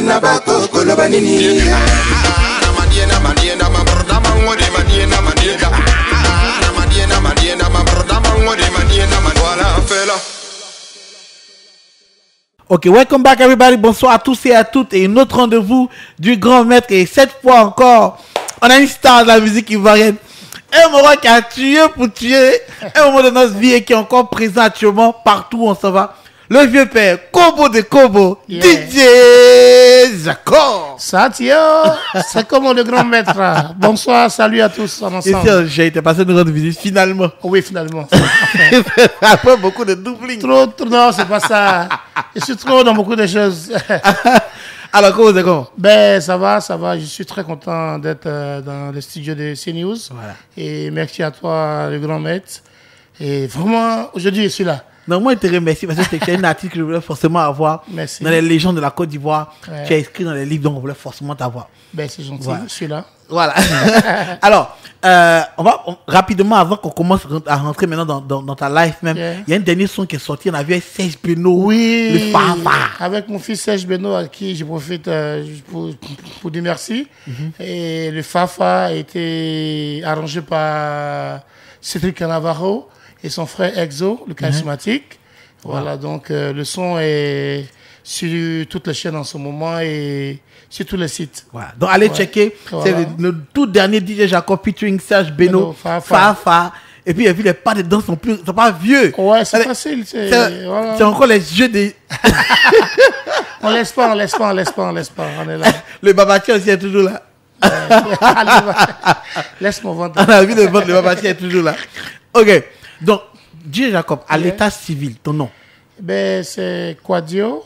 Madiena bako kolobanini. Madiena Madiena ma broda mangode Madiena Madiena. Madiena Madiena ma broda mangode Madiena Voilà fela. Ok, welcome back everybody. Bonsoir à tous et à toutes. Et un autre rendez-vous du grand maître. Et cette fois encore, on a une star de la musique ivoirienne. Un moment qui a tué pour tuer. Un moment de notre vie et qui est encore présent actuellement partout où on s'en va. Le vieux père, Kobo de Kobo, yeah. DJ Jacob. Satio, c'est comme le grand maître. Bonsoir, salut à tous en ensemble. J'ai été passé une rendre visite finalement. Oui, finalement. Après beaucoup de doubling. Trop, non, c'est pas ça. Je suis trop dans beaucoup de choses. Alors, comment c'est comment? Ben, ça va. Je suis très content d'être dans le studio de CNews. Voilà. Et merci à toi, le grand maître. Et vraiment, aujourd'hui, je suis là. Non, moi, je te remercie parce que c'était un article que je voulais forcément avoir. Merci. Dans les légendes de la Côte d'Ivoire. Ouais. Tu as écrit dans les livres, donc on voulait forcément t'avoir. Ben, c'est gentil, voilà. Je suis là. Voilà. Alors, on va rapidement, avant qu'on commence à rentrer maintenant dans ta life même, il y a un dernier son qui est sorti, on a vu Serge Beno. Oui. Le Fafa. Avec mon fils Serge Beno, à qui je profite pour dire merci. Et le Fafa a été arrangé par Cédric Navarro et son frère Exo, le charismatique. Voilà, donc le son est sur toutes les chaînes en ce moment et sur tous les sites. Voilà. Donc allez checker, c'est le tout dernier DJ Jacob featuring Serge Beno, Fafa. Et puis, les pas de danse sont pas vieux. Ouais, c'est facile. C'est encore les jeux des... on laisse pas, on est là. Le Babati aussi est toujours là. Laisse-moi vendre. On a vu le ventre, le Babati est toujours là. Ok. Donc, DJ Jacob, à l'état civil, ton nom? Ben, c'est Quadio,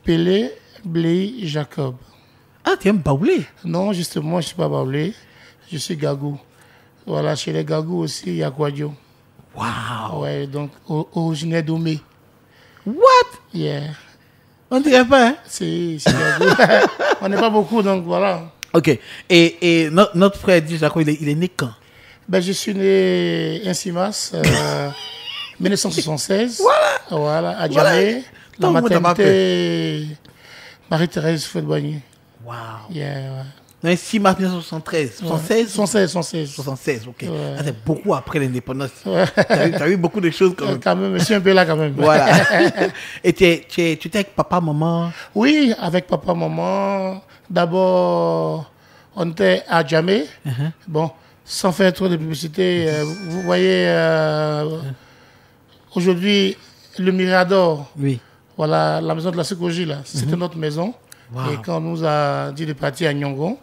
Pelé, Blé, Jacob. Ah, tu aimes Baoulé? Non, justement, je ne suis pas Baoulé. Je suis Gagou. Voilà, chez les Gagou aussi, il y a Quadio. Wow. Ouais, donc, originaire d'Omé. What? Yeah. On ne dirait pas, hein? C'est Gagou. On n'est pas beaucoup, donc voilà. Ok. Et notre frère DJ Jacob, il est né quand? Ben, je suis né à Simas, 1976. Voilà, à Djamé. La maternité Marie-Thérèse Fouet-Boigny. Wow. Yeah, ouais. 6 mars 1973. 76, ok. Ouais. Ah, c'est beaucoup après l'indépendance. Ouais. Tu as eu beaucoup de choses quand même. Je suis un peu là quand même. Voilà. Et tu étais avec papa, maman? Oui, avec papa, maman. D'abord, on était à Djamé. Bon, sans faire trop de publicité, vous voyez, aujourd'hui, le Mirador. Oui. Voilà, la maison de la Secoji, là. C'était notre maison. Wow. Et quand on nous a dit de partir à Nyongon,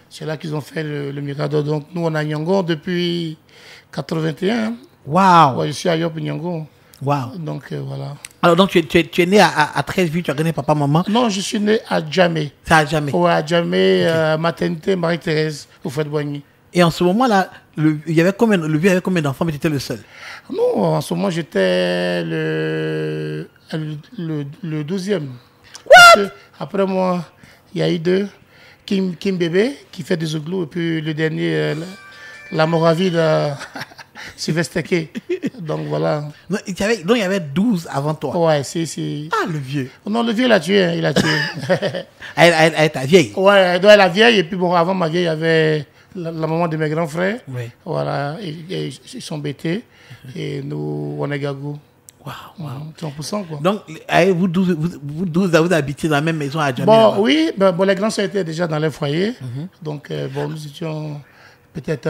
c'est là qu'ils ont fait le Mirador. Donc, nous, on est à Nyongon depuis 81. Waouh! Ouais, je suis à Yop Nyongon. Waouh! Donc, voilà. Alors, donc, tu es né à 13 villes, tu as gagné papa, maman? Non, je suis né à Djamé. C'est à Djamé? Ouais, à Djamé, maternité Marie-Thérèse, au Fouet-Boigny. Et en ce moment-là, le vieux avait combien d'enfants, mais tu étais le seul? Non, en ce moment, j'étais le 12e. What? Après moi, il y a eu 2. Kim Bébé, qui fait des ouglous, et puis le dernier, la Moravie de Sylvestre Kay. Donc voilà. Donc il y avait 12 avant toi? Ouais, si. Ah, le vieux? Non, le vieux, il a tué. Elle est ta vieille? Ouais, elle doit être la vieille. Et puis bon, avant ma vieille, il y avait la maman de mes grands frères. Oui. Voilà, et ils sont bêtés. Et nous, on est Gagou. Wow. 100%, quoi. Donc, vous 12 habitez dans la même maison à Djamé? Bon, oui, les grands sœurs étaient déjà dans leur foyer. Donc, nous étions peut-être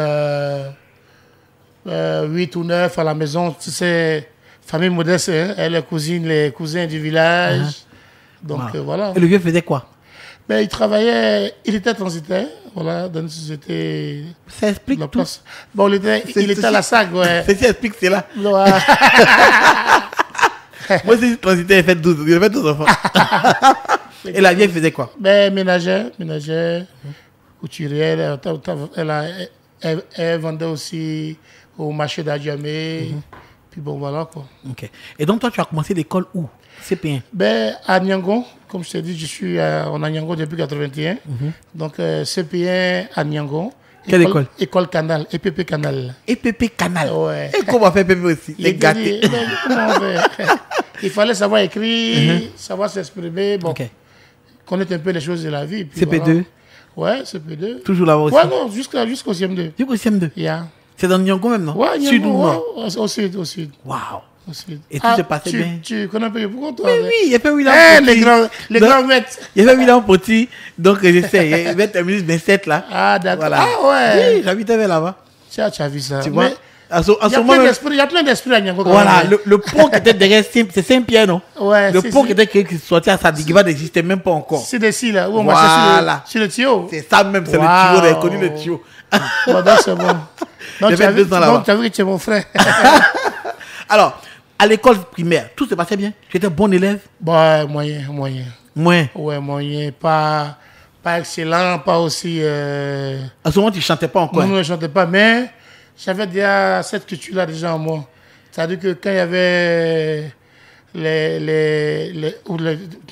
8 ou 9 à la maison. Tu sais, famille modeste, hein, et les cousins du village. Donc, voilà. Et le vieux faisait quoi? Ben, il travaillait, il était transitaire, voilà, dans une société. Ça explique tout. Bon, il était à la SAC, ouais. Ceci explique cela. Ouais. Moi, c'est transitaire, il fait 12 enfants. Et la vieille faisait quoi? Ben, ménagère, couturière, elle vendait aussi au marché d'Adjamé. Puis bon, voilà, quoi. Ok. Et donc, toi, tu as commencé l'école où? CP1? Ben, à Nyongon, comme je t'ai dit, je suis en Nyongon depuis 81. Donc, CP1 à Nyongon. Quelle école? École Canal, EPP Canal. EPP Canal? Ouais. Et comment on fait EPP aussi? Les gâtés. Comment on fait? Il fallait savoir écrire, savoir s'exprimer. Bon. Okay. connaître un peu les choses de la vie. Puis CP2. Voilà. Ouais, CP2. Toujours là-bas aussi. Ouais, non, jusqu'au CM2. Jusqu'au CM2. Yeah. C'est dans Nyongo même, non? Ouais, Sud ou nord? Au sud, au sud. Waouh. Au sud. Et tout s'est passé bien. Tu connais un peu pourquoi toi? Oui, il y a pas William Les grands maîtres. Il y avait William Petit, donc j'essaie. Il y avait terminé 27 là. Ah, d'accord. Voilà. Ah, ouais. Oui, j'habitais là-bas. Tu as vu ça. Tu vois? Il y a plein d'esprit à Nyango. Voilà, le pont qui était derrière, c'est Saint-Pierre, non? Ouais, le pont qui était qui sortait à Sadigiba n'existait même pas encore. C'est d'ici là, où on Voilà. marchait sur le tuyau. C'est ça même, c'est le tuyau, on a connu le tuyau. Bon, donc c'est bon. Donc tu as vu que tu es mon frère. Alors, à l'école primaire, tout se passait bien? Tu étais bon élève? Bah, moyen. Moins. Ouais, moyen. Pas excellent, pas aussi... À ce moment, tu ne chantais pas encore? Non, je ne chantais pas, mais j'avais déjà cette culture-là déjà en moi. C'est-à-dire que quand il y avait les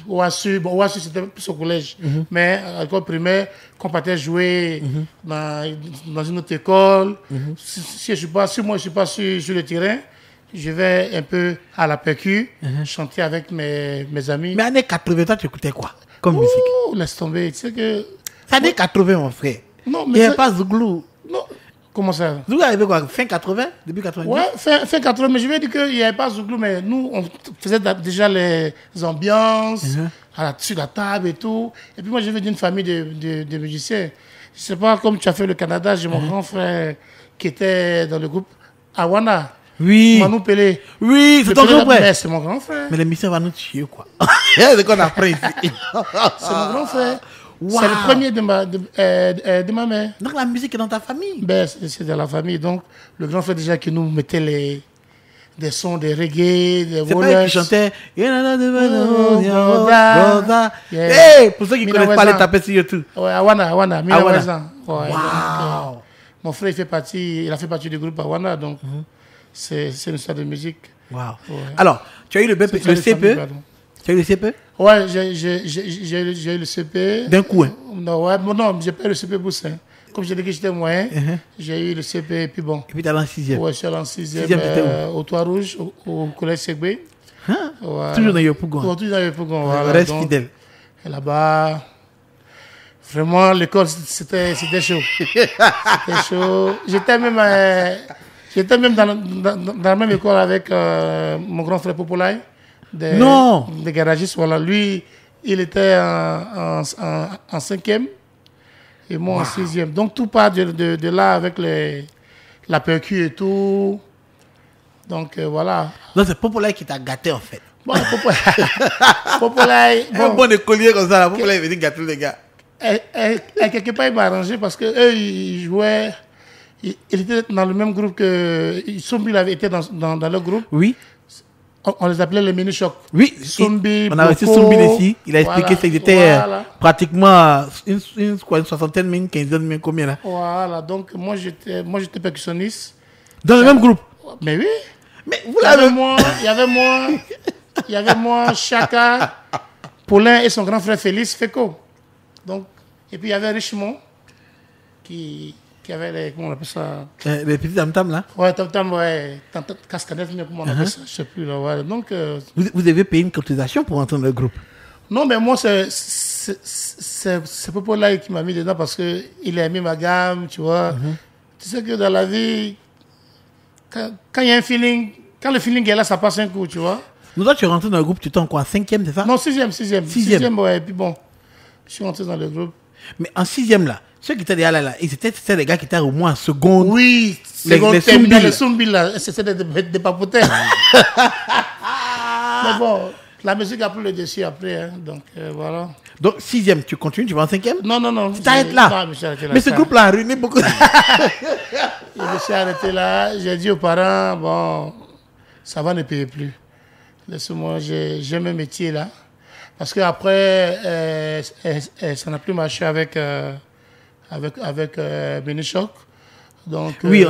OASU, bon, OASU c'était plus au collège, mais à l'école primaire, quand on partait jouer dans une autre école, si moi je suis pas sur le terrain, je vais un peu à la percu, chanter avec mes amis. Mais années 80, toi, tu écoutais quoi comme musique? Oh, laisse tomber, tu sais que... C'est années 80, mon frère. Non, Il mais n'y avait pas Zouglou. Non, comment ça? Zouglou arrivait quoi? Fin 80? Début 90? Ouais, fin 80, mais je vais dire qu'il n'y avait pas Zouglou, mais nous, on faisait déjà les ambiances, sur la table et tout. Et puis moi, je viens d'une famille de musiciens. Je sais pas, comme tu as fait le Canada, j'ai mon grand frère qui était dans le groupe Awana. Oui. Manu Pelé. Oui, c'est ton grand frère. Mais c'est mon grand frère. Mais l'émission va nous tuer, quoi. C'est ce qu'on apprend ici. C'est mon grand frère. Wow. C'est le premier de ma mère. Donc la musique est dans ta famille? Ben, c'est de la famille. Donc, le grand frère déjà qui nous mettait des sons de reggae, des c'est pas lui qui chantait. Yeah. Hey, pour ceux qui ne connaissent pas, les taper sur YouTube. Ouais, Awana, Mina Awana. Wezan. Ouais, Wow. donc, mon frère, il a fait partie du groupe Awana, donc c'est une histoire de musique. Wow. Ouais. Alors, tu as eu le C'est CPE? Tu as eu le CPE? Ouais, j'ai eu le CP. D'un coup, hein? Non, j'ai pas eu le CP Boussin. Comme j'ai dit que j'étais moyen, j'ai eu le CP, et puis bon. Et puis tu es allé en 6e. Ouais, je suis allé en 6e, Sixième, t'étais où? au Toit-Rouge, au collège Segbe. Hein? Ouais. Toujours dans Yopougon. Ouais, toujours dans Yopougon, voilà. Reste Donc, fidèle. et là-bas, vraiment, l'école, c'était chaud. C'était chaud. J'étais même dans la même école avec mon grand frère Popolaï. Des garagistes, voilà. Lui, il était en 5e et moi en 6e. Donc, tout part de là avec la percu et tout. Donc, voilà. Non, c'est Popolaï qui t'a gâté, en fait. Bon, Popolaï, Un bon écolier comme ça, là, Popolaï veut dire gâter les gars. Et quelque part, il m'a arrangé parce que eux, ils jouaient. Il était dans le même groupe que Sombi avait été dans leur groupe. Oui. On les appelait les mini-chocs. Oui, Sombi, on a reçu Sombi ici. Il a expliqué qu'ils étaient pratiquement une soixantaine, une quinzaine, mais combien là? Voilà, donc moi j'étais percussionniste. Dans le même groupe? Mais oui. Mais vous Il l'avez. y avait moi, Chaka, Paulin et son grand frère Félix Feko. Donc, et puis il y avait Richemont qui avait les, comment on appelle ça? Les petits tam-tam là? Ouais, tam-tam, ouais. Cascadet, comment on appelle ça? Je sais plus là. Ouais. Donc, vous devez payer une cotisation pour entrer dans le groupe? Non, mais moi, c'est Popo-là qui m'a mis dedans parce qu'il a aimé ma gamme, tu vois. Tu sais que dans la vie, quand il y a un feeling, quand le feeling est là, ça passe un coup, tu vois. Nous, toi, tu es rentré dans le groupe, tu étais en quoi? 5e, c'est ça? Non, 6e, ouais. Et puis bon, je suis rentré dans le groupe. Mais en 6e là, ceux qui étaient derrière là, c'était des gars qui étaient au moins en seconde. Oui, les terminal, les Sombi là, c'était des papotins. Mais bon, la musique a pris le dessus après, hein, donc voilà. Donc 6e, tu continues, tu vas en 5e? Non. Tu t'arrêtes là? Non, je me suis arrêté là. Mais ce groupe-là a ruiné beaucoup. Je me suis arrêté là. J'ai dit aux parents, bon, ça va ne payer plus. Laisse-moi, j'ai mes métiers là. Parce qu'après, ça n'a plus marché avec Benichoc. Donc, oui,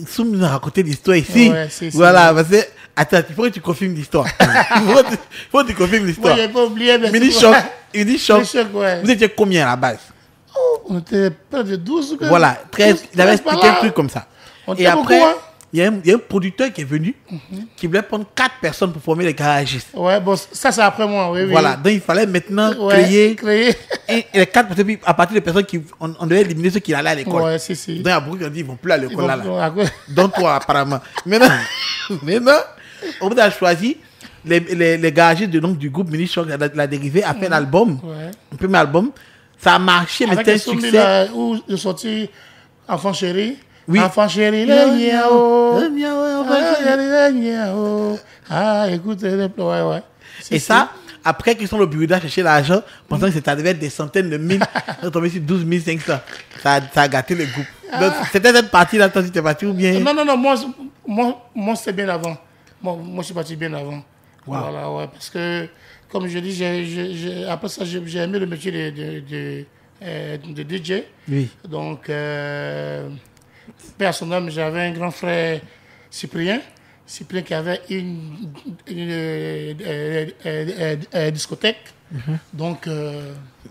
Soum nous a raconté l'histoire ici. Ouais, voilà, parce que, attends, il faut que tu confirmes l'histoire. il faut que tu confirmes l'histoire. Oui, j'ai pas oublié. Mini-choc, il dit choc. Ouais. Vous étiez combien à la base? Oh, on était près de 12. Voilà, 13, il avait expliqué un truc comme ça. On Et après, beaucoup, hein? il y a un producteur qui est venu, qui voulait prendre 4 personnes pour former les garagistes. Ouais, bon, ça c'est après moi, oui. Voilà, donc il fallait maintenant créer. Et les 4 personnes, puis à partir des personnes on devait éliminer ceux qui allaient à l'école. Ouais, si. Donc, à Brooklyn, on dit, ils vont plus à l'école là. Ouais. Donc, toi, apparemment. Maintenant, on a choisi les garagistes du groupe Mini Choc, la dérivée, a fait un album, un premier album. Ça a marché, mais c'était un succès. Là, où je sorti Enfant Chéri. Oui. Enfant Chéri, ah, écoute, ouais. Et ça, après qu'ils sont au bureau chercher l'argent, pensant que ça devait être des centaines de mille, on est tombé sur 12 500. Ça a gâté le groupe. Donc, c'était cette partie-là, toi, tu t'es parti ou bien? Non, moi c'était bien avant. Moi, je suis parti bien avant. Wow. Voilà, ouais, parce que, comme je dis, après ça, j'ai aimé le métier de DJ. Oui. Donc, personnellement, j'avais un grand frère Cyprien qui avait une discothèque. Donc,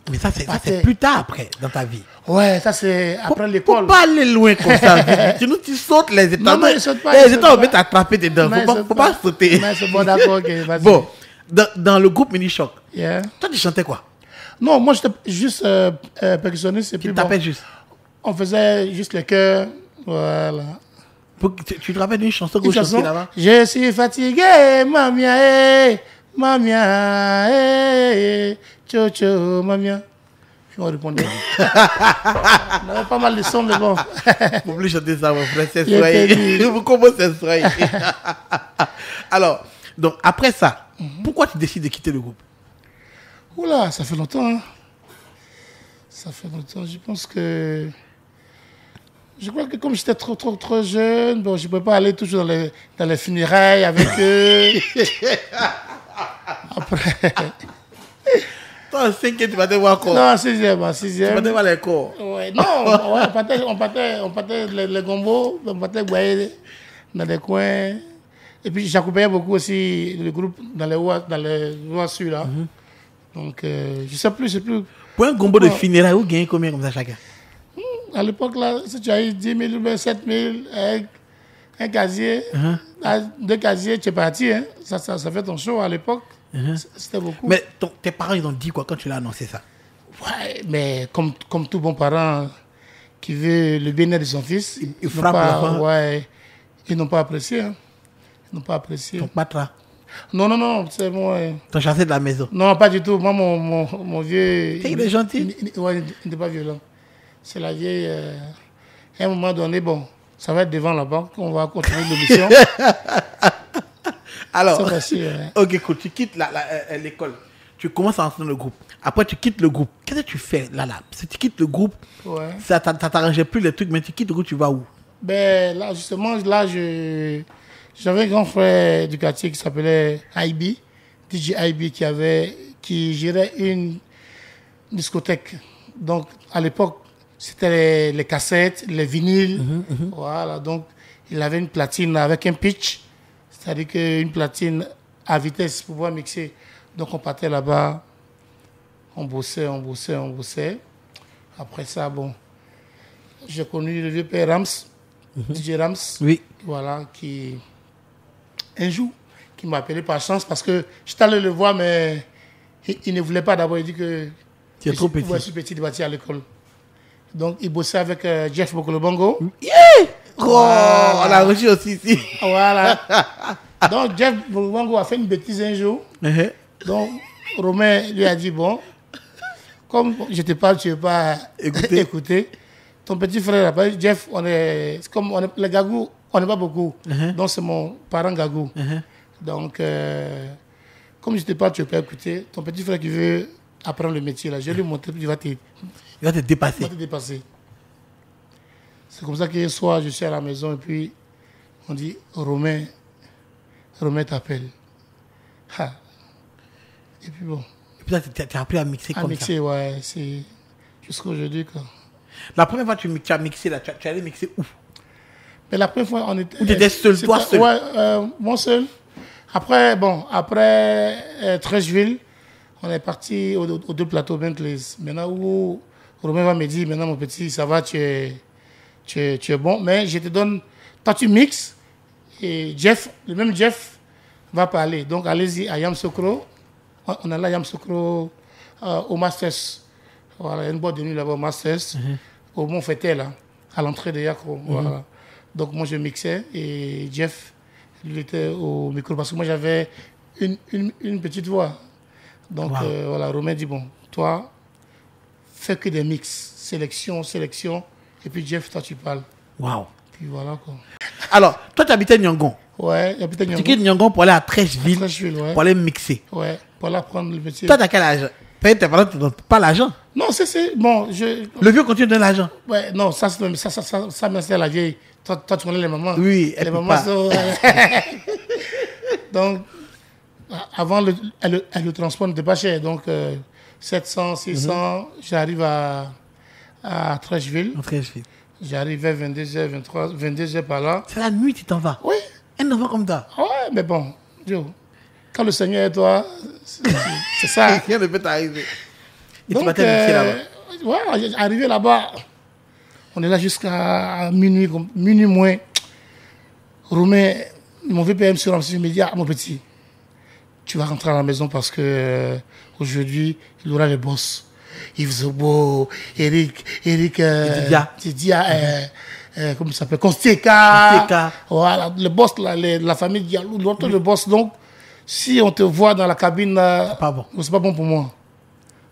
mais ça, c'est plus tard après, dans ta vie. Ouais, ça, c'est après l'école. Faut pas aller loin comme ça. Sinon, tu sautes les états. Non, ils sautent pas. Les états vont t'attraper dedans. Faut pas sauter. Mais c'est bon, d'accord, ok, vas-y. Bon, dans le groupe Mini Choc, toi, tu chantais quoi? Non, moi, j'étais juste percussionniste. Tu tapais juste? On faisait juste les chœurs. Voilà. Tu te rappelles d'une chanson que vous chantiez là-bas? Je suis fatigué, mamia, mamia, cho, mamia. Puis on répondait. On avait pas mal de sons, mais bon. Vous voulez chanter ça, mon frère, c'est soyez. Vous commencez c'est soyez. Alors, donc après ça, pourquoi tu décides de quitter le groupe? Oula, ça fait longtemps. Hein. Ça fait longtemps. Je crois que comme j'étais trop jeune, bon, je ne pouvais pas aller toujours dans les funérailles avec eux. Après. Toi, en 5e, tu vas te voir quoi? Non, en 6e. Tu vas te voir les corps? Ouais, non, on partait les gombos, on partait dans des coins. Et puis j'accompagnais beaucoup aussi le groupe dans les voies sur là. Donc, je sais plus. Pour un gombo de funérailles, vous gagnez combien comme ça chacun? À l'époque, là, si tu as eu 10 000 ou 7 000, un casier, 2 casiers, tu es parti. Hein. Ça fait ton show à l'époque. C'était beaucoup. Mais tes parents, ils ont dit quoi quand tu l'as annoncé ça? Ouais, mais comme tout bon parent qui veut le bien-être de son fils, ils frappent l'enfant. Ouais, ils n'ont pas apprécié. Hein. Ils n'ont pas apprécié. Ton patra? Non, c'est moi. T'as chassé de la maison? Non, pas du tout. Moi, mon vieux. Il est gentil? Ouais, il n'est pas violent. C'est la vieille. À un moment donné, bon, ça va être devant la banque. On va continuer l'émission. Alors, facile, ok, cool. Tu quittes l'école. Tu commences à entrer dans le groupe. Après, tu quittes le groupe. Qu'est-ce que tu fais là? Si tu quittes le groupe, ça t'arrangeait plus les trucs, mais tu quittes le groupe, tu vas où? Ben, là, justement, j'avais un grand frère du quartier qui s'appelait IB, DJ IB, qui gérait une discothèque. Donc, à l'époque, c'était les cassettes, les vinyles. Voilà, donc il avait une platine avec un pitch, c'est-à-dire qu'une platine à vitesse pour pouvoir mixer. Donc on partait là-bas, on bossait. Après ça, bon, j'ai connu le vieux père Rams, DJ Rams, oui. Voilà, qui un jour, qui m'a appelé par chance parce que j'étais allé le voir, mais il ne voulait pas d'abord, il dit que tu es trop petit. Ouais, je suis petit, bâti à l'école. Donc, il bossait avec Jeff Bokolobongo. Yeah! Oh, voilà. On a reçu aussi ici. Voilà. Donc, Jeff Bokolobongo a fait une bêtise un jour. Donc, Romain lui a dit, bon, comme je te parle, tu ne veux pas écouter. Ton petit frère, Jeff, les Gagou, on n'est pas beaucoup. Donc, c'est mon parent Gagou. Donc, comme je te parle, tu ne veux pas écouter. Ton petit frère qui veut apprendre le métier, là, je vais lui montrer, il va te dépasser. C'est comme ça qu'un soir, je suis à la maison et puis on dit, Romain t'appelle. Et puis bon. Et puis là, tu as appris à mixer comme ça. À mixer, ouais, c'est jusqu'à aujourd'hui. La première fois que tu as mixé, là, tu allais mixer où? Mais la première fois, on était... Où tu étais seul, toi seul? Ouais, moi seul. Après 13 on est parti aux deux plateaux Bentley. Maintenant, où Romain va me dire, maintenant mon petit, ça va, tu es bon, mais je te donne, toi tu mixes, Et Jeff, le même Jeff, va parler. Donc, allez-y à Yamoussoukro. On est là à Yamoussoukro au Masters. Voilà, il y a une boîte de nuit là-bas au Masters, au Mont-Fétel, là, à l'entrée de Yako. Voilà. Donc, moi, je mixais et Jeff, lui, était au micro parce que moi, j'avais une petite voix. Donc, voilà, Romain dit, bon, toi, fais que des mix, sélection. Et puis, Jeff, toi, tu parles. Waouh. Puis voilà, quoi. Alors, toi, tu habitais Nyangon. Ouais, j'habitais Nyangon. Tu quittes Nyangon pour aller à Trècheville, Ouais. pour aller mixer. Ouais, pour aller prendre le petit. Toi, t'as quel âge? Peut-être tes parents ne te donnent pas l'argent. Non, bon, Le vieux continue de donner l'argent. Ouais, non, ça c'est la vieille. Toi, tu connais les mamans. Oui, les mamans sont... Donc, avant, elle le transport n'était pas cher. Donc, 700, 600, j'arrive à Trècheville. En Trècheville. J'arrive vers 22h, 22h par là. C'est la nuit, tu t'en vas. Oui. Un enfant comme ça. Ouais, mais bon, Dieu, quand le Seigneur est toi, c'est ça. Rien ne peut t'arriver. Et Donc, tu vas t'habituer là-bas. Ouais, arrivé là-bas, on est là jusqu'à minuit moins. Romain, mon VPM sur il me dit, ah, mon petit, tu vas rentrer à la maison parce que aujourd'hui, il y aura les boss. Yves Zobo, Eric, Didia, comment il s'appelle, Consteka. Voilà, le boss, la famille Diallo, l'autre le boss. Donc, si on te voit dans la cabine, c'est pas bon. C'est pas bon pour moi.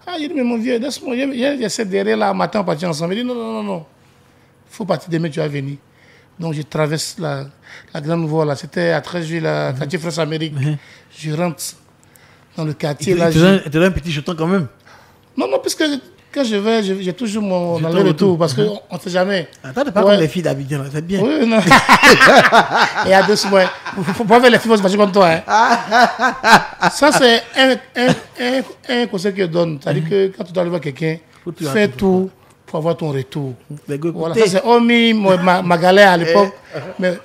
Ah, il dit, mais mon vieux, laisse-moi, j'essaie derrière là, matin, on partit ensemble. Il dit, non. Il faut partir demain, tu vas venir. Donc, je traverse la grande voie là. C'était à Trècheville, à quartier France Amérique. Je rentre dans le quartier là. Tu donnes un petit jeton quand même. Non, puisque quand je vais, j'ai toujours mon aller-retour parce qu'on ne sait jamais. Attends, t'es pas comme les filles d'Abidjan, c'est bien. Oui, non. Et à 2 mois, il ne faut pas faire les filles aussi comme toi. Hein. Ça, c'est un conseil que je donne. C'est-à-dire que quand tu dois aller voir quelqu'un, fais tout pour avoir ton retour. Voilà, ça, c'est hormis ma galère à l'époque. Mais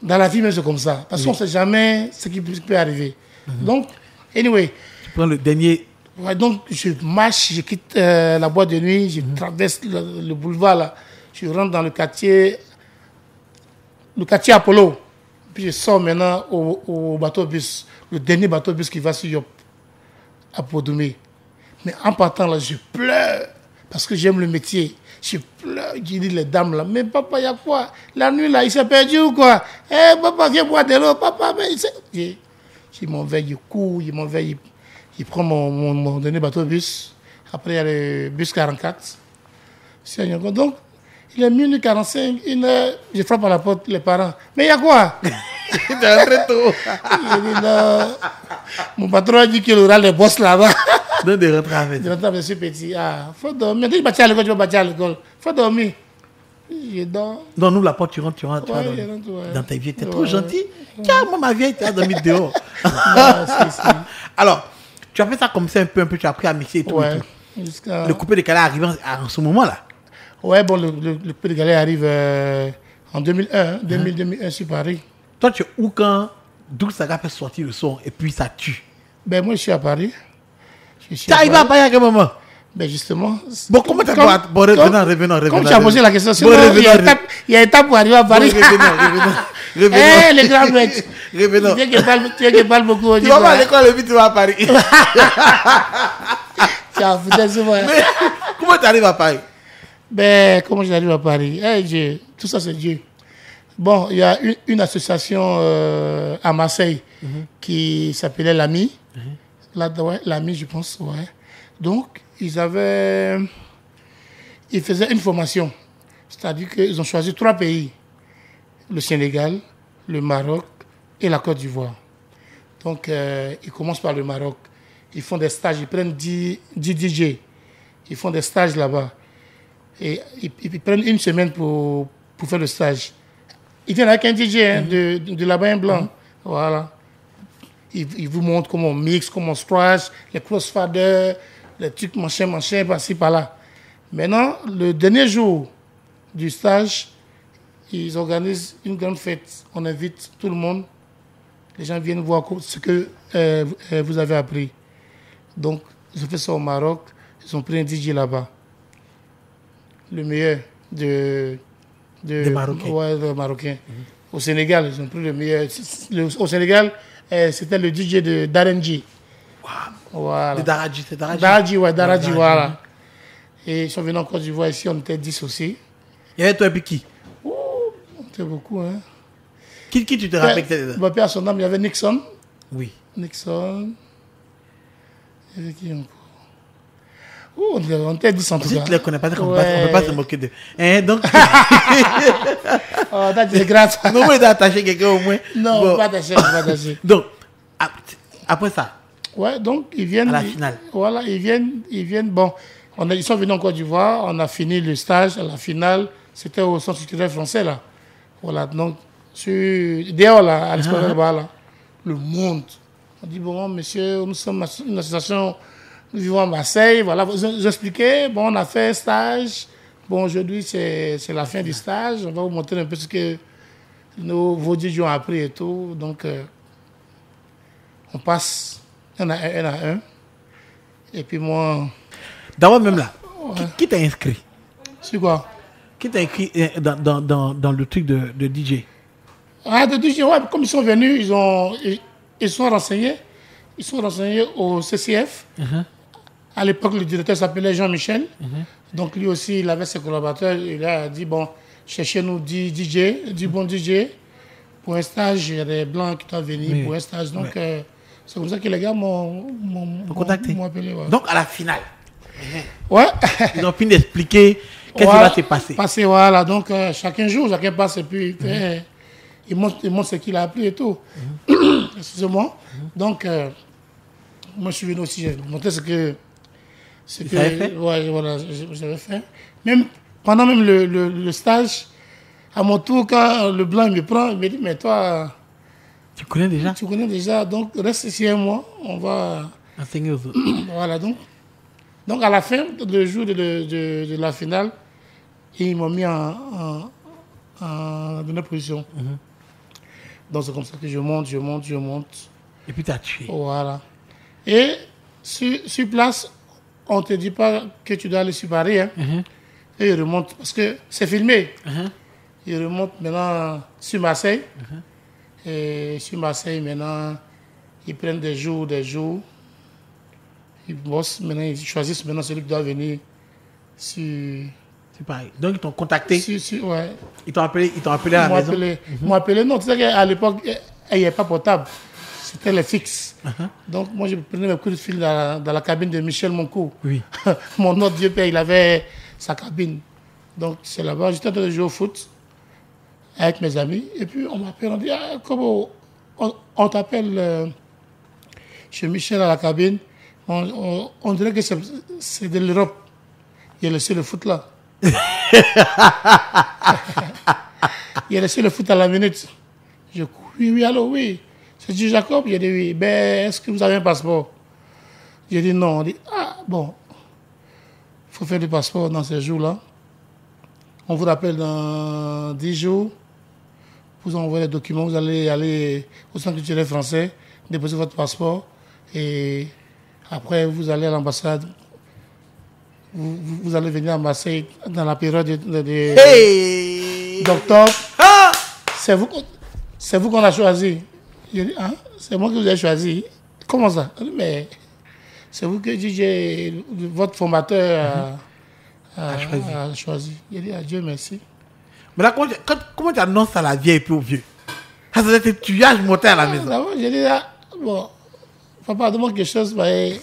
dans la vie, même c'est comme ça. Parce qu'on ne sait jamais ce qui peut arriver. Donc, anyway. Tu prends le dernier. Ouais, donc, je marche, je quitte la boîte de nuit, je traverse le boulevard, là. Je rentre dans le quartier Apollo. Puis je sors maintenant au bateau-bus, le dernier bateau-bus qui va sur Yop, à Podomé. Mais en partant là, je pleure, parce que j'aime le métier. Je pleure, je dis les dames là, mais papa, il y a quoi? La nuit là, il s'est perdu ou quoi? Papa, viens boire de l'eau, papa, mais il s'est... Je m'en vais, il court, il m'en va, il prend mon dernier bateau-bus. Après, il y a le bus 44. Donc, il est minuit 45, 1h, je frappe à la porte, les parents. Mais il y a quoi? Il est rentré tôt. Il dit non. Mon patron a dit qu'il aura les boss là-bas. Donc, de rentrer avec. De rentrer avec ce petit. Ah, faut dormir. Tu vas bâtir à l'école, tu vas bâtir à l'école. Faut dormir. Je dors. Donc, nous, la porte, tu rentres, Ouais, dans ta vie. T'es trop gentil. Tiens, moi, ma vieille, tu as dormi dehors. Non, si. Alors, tu as fait ça comme ça un peu, tu as appris à mixer et tout. Ouais. Et tout. Le coupé décalé arrive en ce moment-là. Ouais, bon, le coupé décalé arrive en 2001, 2001 sur Paris. Toi, tu es où quand Doug Saga fait sortir le son et puis ça tue? Ben, moi, je suis à Paris. Tu arrives à Paris à quel moment? Ben, justement. Bon, comment tu as Bon, revenons. Comme tu as posé la question, sinon, il y a une étape pour arriver à Paris. Revenons. Les grands mecs. Revenons. Tu es qui parle beaucoup. Tu vas pas à l'école et puis tu vas à Paris. Tu as foutu souvent. Mais comment tu arrives à Paris? Ben, comment j'arrive à Paris? Dieu, tout ça, c'est Dieu. Bon, il y a une association à Marseille qui s'appelait l'AMI. L'AMI, je pense, ouais. Donc, ils faisaient une formation. C'est-à-dire qu'ils ont choisi 3 pays. Le Sénégal, le Maroc et la Côte d'Ivoire. Donc, ils commencent par le Maroc. Ils font des stages, ils prennent 10 DJ. Ils font des stages là-bas. Et ils prennent 1 semaine pour faire le stage. Ils viennent avec un DJ de là-bas, un blanc. Voilà. Ils vous montrent comment on mixe, comment on scratch, les crossfaders, les trucs machin, par-ci, par-là. Maintenant, le dernier jour du stage, ils organisent une grande fête. On invite tout le monde. Les gens viennent voir ce que vous avez appris. Donc, ils ont fait ça au Maroc. Ils ont pris un DJ là-bas. Le meilleur des Marocains. Ouais, des Marocains. Au Sénégal, ils ont pris le meilleur. Au Sénégal, c'était le DJ de Darenji. Voilà. De Daradji, c'est Daradji. Daradji, ouais, Daradji, voilà. Et ils sont venus en Côte d'Ivoire ici, on était 10 aussi. Il y avait toi et puis qui? On était beaucoup, hein. Qui tu te rappelles que c'était? Mon père, à son âme, il y avait Nixon. Oui. Nixon. Il y avait qui encore? On était 10 en tout Si cas. tu ne les connais pas, on ne Ouais. peut pas se moquer d'eux. Hein, donc, Oh, c'est grave. non, mais d'attacher quelqu'un au moins. Non, Bon. pas attaché, pas attaché. Donc, après ça, Ouais, donc ils viennent. À la finale. Voilà, ils viennent. Bon, ils sont venus en Côte d'Ivoire, on a fini le stage à la finale. C'était au centre culturel français, là. Voilà, donc, dehors, là, à l'extérieur, là, le monde. On dit, bon, monsieur, nous sommes une association, nous vivons à Marseille. Voilà, vous expliquez, bon, on a fait un stage. Bon, aujourd'hui, c'est la fin du stage. On va vous montrer un peu ce que vos DJ ont appris et tout. Donc, on passe un à un. Et puis moi... d'abord même là, qui t'a inscrit? C'est quoi? Qui t'a inscrit dans le truc de DJ? Ah, de DJ, ouais, comme ils sont venus, ils sont renseignés. Ils sont renseignés au CCF. À l'époque, le directeur s'appelait Jean-Michel. Donc lui aussi, il avait ses collaborateurs. Il a dit, bon, cherchez-nous 10 DJ, 10 bons DJ. Pour un stage, il y a des blancs qui doivent venir Oui. pour un stage. Donc, c'est comme ça que les gars m'ont Contacté. appelé. Ouais. Donc, à la finale, Ouais. ils ont fini d'expliquer qu'est-ce qui Voilà. va se passer. Voilà. Donc, chacun joue, chacun passe et puis il montre ce qu'il a appris et tout. Excusez-moi. Donc, moi, je suis venu aussi, j'ai montré ce que avais fait? ouais, voilà, j'avais fait. Même, pendant même le stage, à mon tour, quand le blanc il me prend, il me dit, mais toi, Tu connais déjà? tu connais déjà, donc reste ici un mois, on va... Enseigner aux autres. Voilà, donc à la fin, le jour de la finale, ils m'ont mis en dernière position. Donc c'est comme ça que je monte. Et puis tu as tué. Voilà. Et sur place, on ne te dit pas que tu dois aller sur Paris. Hein. Et ils remontent, parce que c'est filmé. Ils remontent maintenant sur Marseille. Et sur Marseille, maintenant, ils prennent des jours. Ils bossent, maintenant, ils choisissent maintenant celui qui doit venir sur... C'est pareil. Donc, ils t'ont contacté. Ouais. Ils t'ont appelé à la maison. Ils m'ont appelé. Non, tu sais qu'à l'époque, il n'y avait pas portable. C'était les fixes. Donc, moi, je prenais mes coups de fil dans la cabine de Michel Moncourt. Oui. Mon autre Dieu père, il avait sa cabine. Donc, c'est là-bas. J'étais en train de jouer au foot avec mes amis. Et puis, on m'appelle. On dit, ah, comment on t'appelle chez Michel à la cabine. On dirait que c'est de l'Europe. Il a laissé le foot là. Il a laissé le foot à la minute. Je cours, oui, allô, oui. C'est dit Jacob. Il a dit oui. Ben, est-ce que vous avez un passeport? J'ai dit non. On dit, ah, bon. Il faut faire du passeport dans ces jours-là. On vous rappelle dans 10 jours. Vous envoyez les documents. Vous allez aller au centre culturel français, déposer votre passeport. Et après, vous allez à l'ambassade. Vous allez venir à Marseille dans la période d'octobre. Ah! C'est vous qu'on a choisi. J'ai dit, hein? C'est moi que vous avez choisi. Comment ça? Mais c'est vous que DJ, votre formateur a choisi. J'ai dit, adieu, merci. Mais là, comment tu annonces à la vieille et puis au vieux? Ça, c'est un tuage monté à la maison. D'abord, j'ai dit, ah, bon, papa, demande quelque chose. Mais...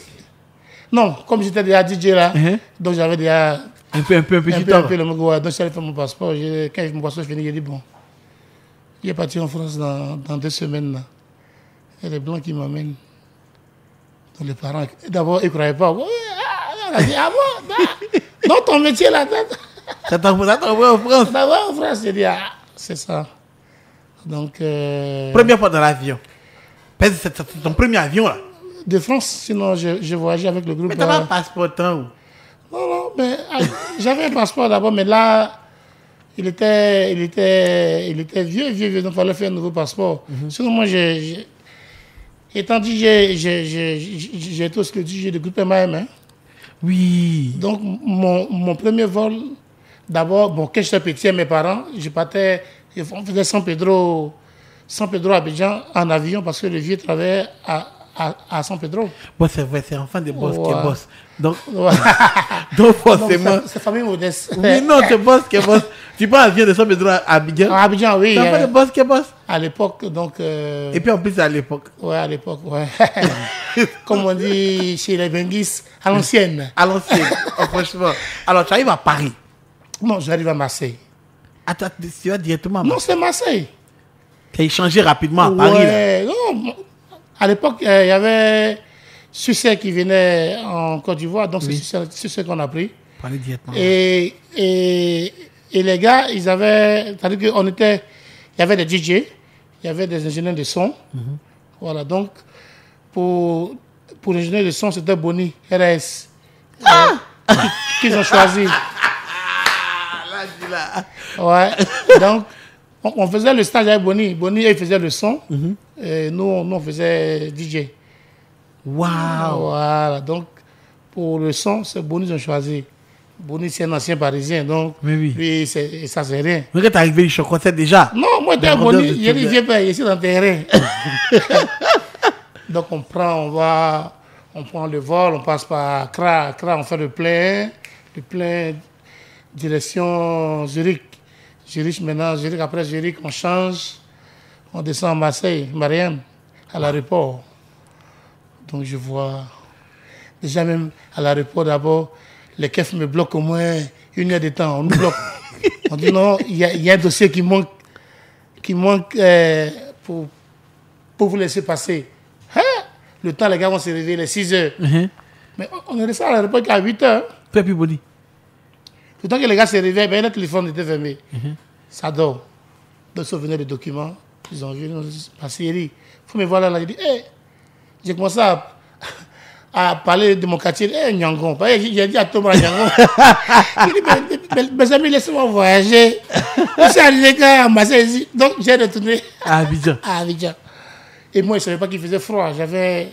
Non, comme j'étais déjà DJ là, donc j'avais déjà un peu le mot. Donc j'allais faire mon passeport. Quand mon passeport est fini, j'ai dit, bon, il est parti en France dans 2 semaines. Là. Et les Blancs qui m'amènent. Donc les parents, d'abord, ils ne croyaient pas. On a dit, ah bon, dans ton métier là. Ça t'envoie en France. D'abord en France, j'ai dit, ah, c'est ça. Donc. Première fois dans l'avion. C'est ton premier avion là. De France, sinon je voyageais avec le groupe. Mais t'avais un passeport tant ou? Non, mais j'avais un passeport d'abord, mais là, il était vieux, donc il fallait faire un nouveau passeport. Sinon, moi, étant dit, j'ai été aussi le DJ de groupe MAM. Hein. Oui. Donc, mon premier vol, d'abord, bon, quand j'étais petit, mes parents, je partais On faisait San Pedro à Abidjan en avion parce que le vieux travaillait à San Pedro. Bon, c'est vrai, c'est enfin des boss qui Ouais. bossent. Donc, Ouais. donc forcément. C'est famille modeste. Oui, non, c'est boss qui boss. Tu parles bien de San Pedro à Abidjan. À Abidjan, oui. C'est enfin des boss qui bossent. À l'époque, donc. Et puis en plus, à l'époque. Ouais, à l'époque, ouais. Comme on dit chez les Benguis, à l'ancienne. À l'ancienne, oh, franchement. Alors, tu arrives à Paris. Non, j'arrive à Marseille. Attends, tu vas directement à Non, Marseille. c'est Marseille. Tu as échangé rapidement à Paris. Là. Ouais, non, à l'époque, il y avait Succès qui venait en Côte d'Ivoire, donc c'est Succès qu'on a pris. Parler directement. Et les gars, ils avaient, c'est-à-dire qu'on était, il y avait des DJ, il y avait des ingénieurs de son. Voilà, donc pour l'ingénieur de son, c'était Boni, RS, qu'ils ont choisi. Ouais, donc on faisait le stage avec Boni. Boni, il faisait le son, et nous, on faisait DJ. Waouh! Voilà, donc pour le son, c'est Boni qu'ils ont choisi. Boni, c'est un ancien parisien, donc Mais oui. lui, ça, c'est rien. Mais quand t'es arrivé, je connaissais déjà. Non, moi, t'es Vendeur Boni, de j'ai dit, trucs. viens pas ici dans le terrain. Donc on prend le vol, on passe par Accra, on fait le plein direction Zurich. Zurich maintenant, Zurich, après Zurich, on change, on descend à Marseille, Marianne, à l'aéroport. Donc je vois, déjà même à l'aéroport d'abord, les keufs me bloquent au moins 1 heure de temps, on nous bloque. On dit non, il y a un dossier qui manque pour vous laisser passer. Hein? Le temps, les gars vont se réveiller les 6 heures. Mais on est resté à l'aéroport qu'à 8 heures. Toi, puis Boni. Le temps que les gars se réveillent, ben, le téléphone était fermé. Ça dort. Donc, ils sont venus les documents. Ils ont vu, la série. Il faut me voir là. Il dit, hey, j'ai commencé à parler de mon quartier. Hey, Nyangon. J'ai dit à Thomas Nyangon. Il dit, mes amis, laissez-moi voyager. Je suis arrivé à Marseille. Donc, j'ai retourné À Abidjan. à Abidjan. Et moi, je ne savais pas qu'il faisait froid. J'avais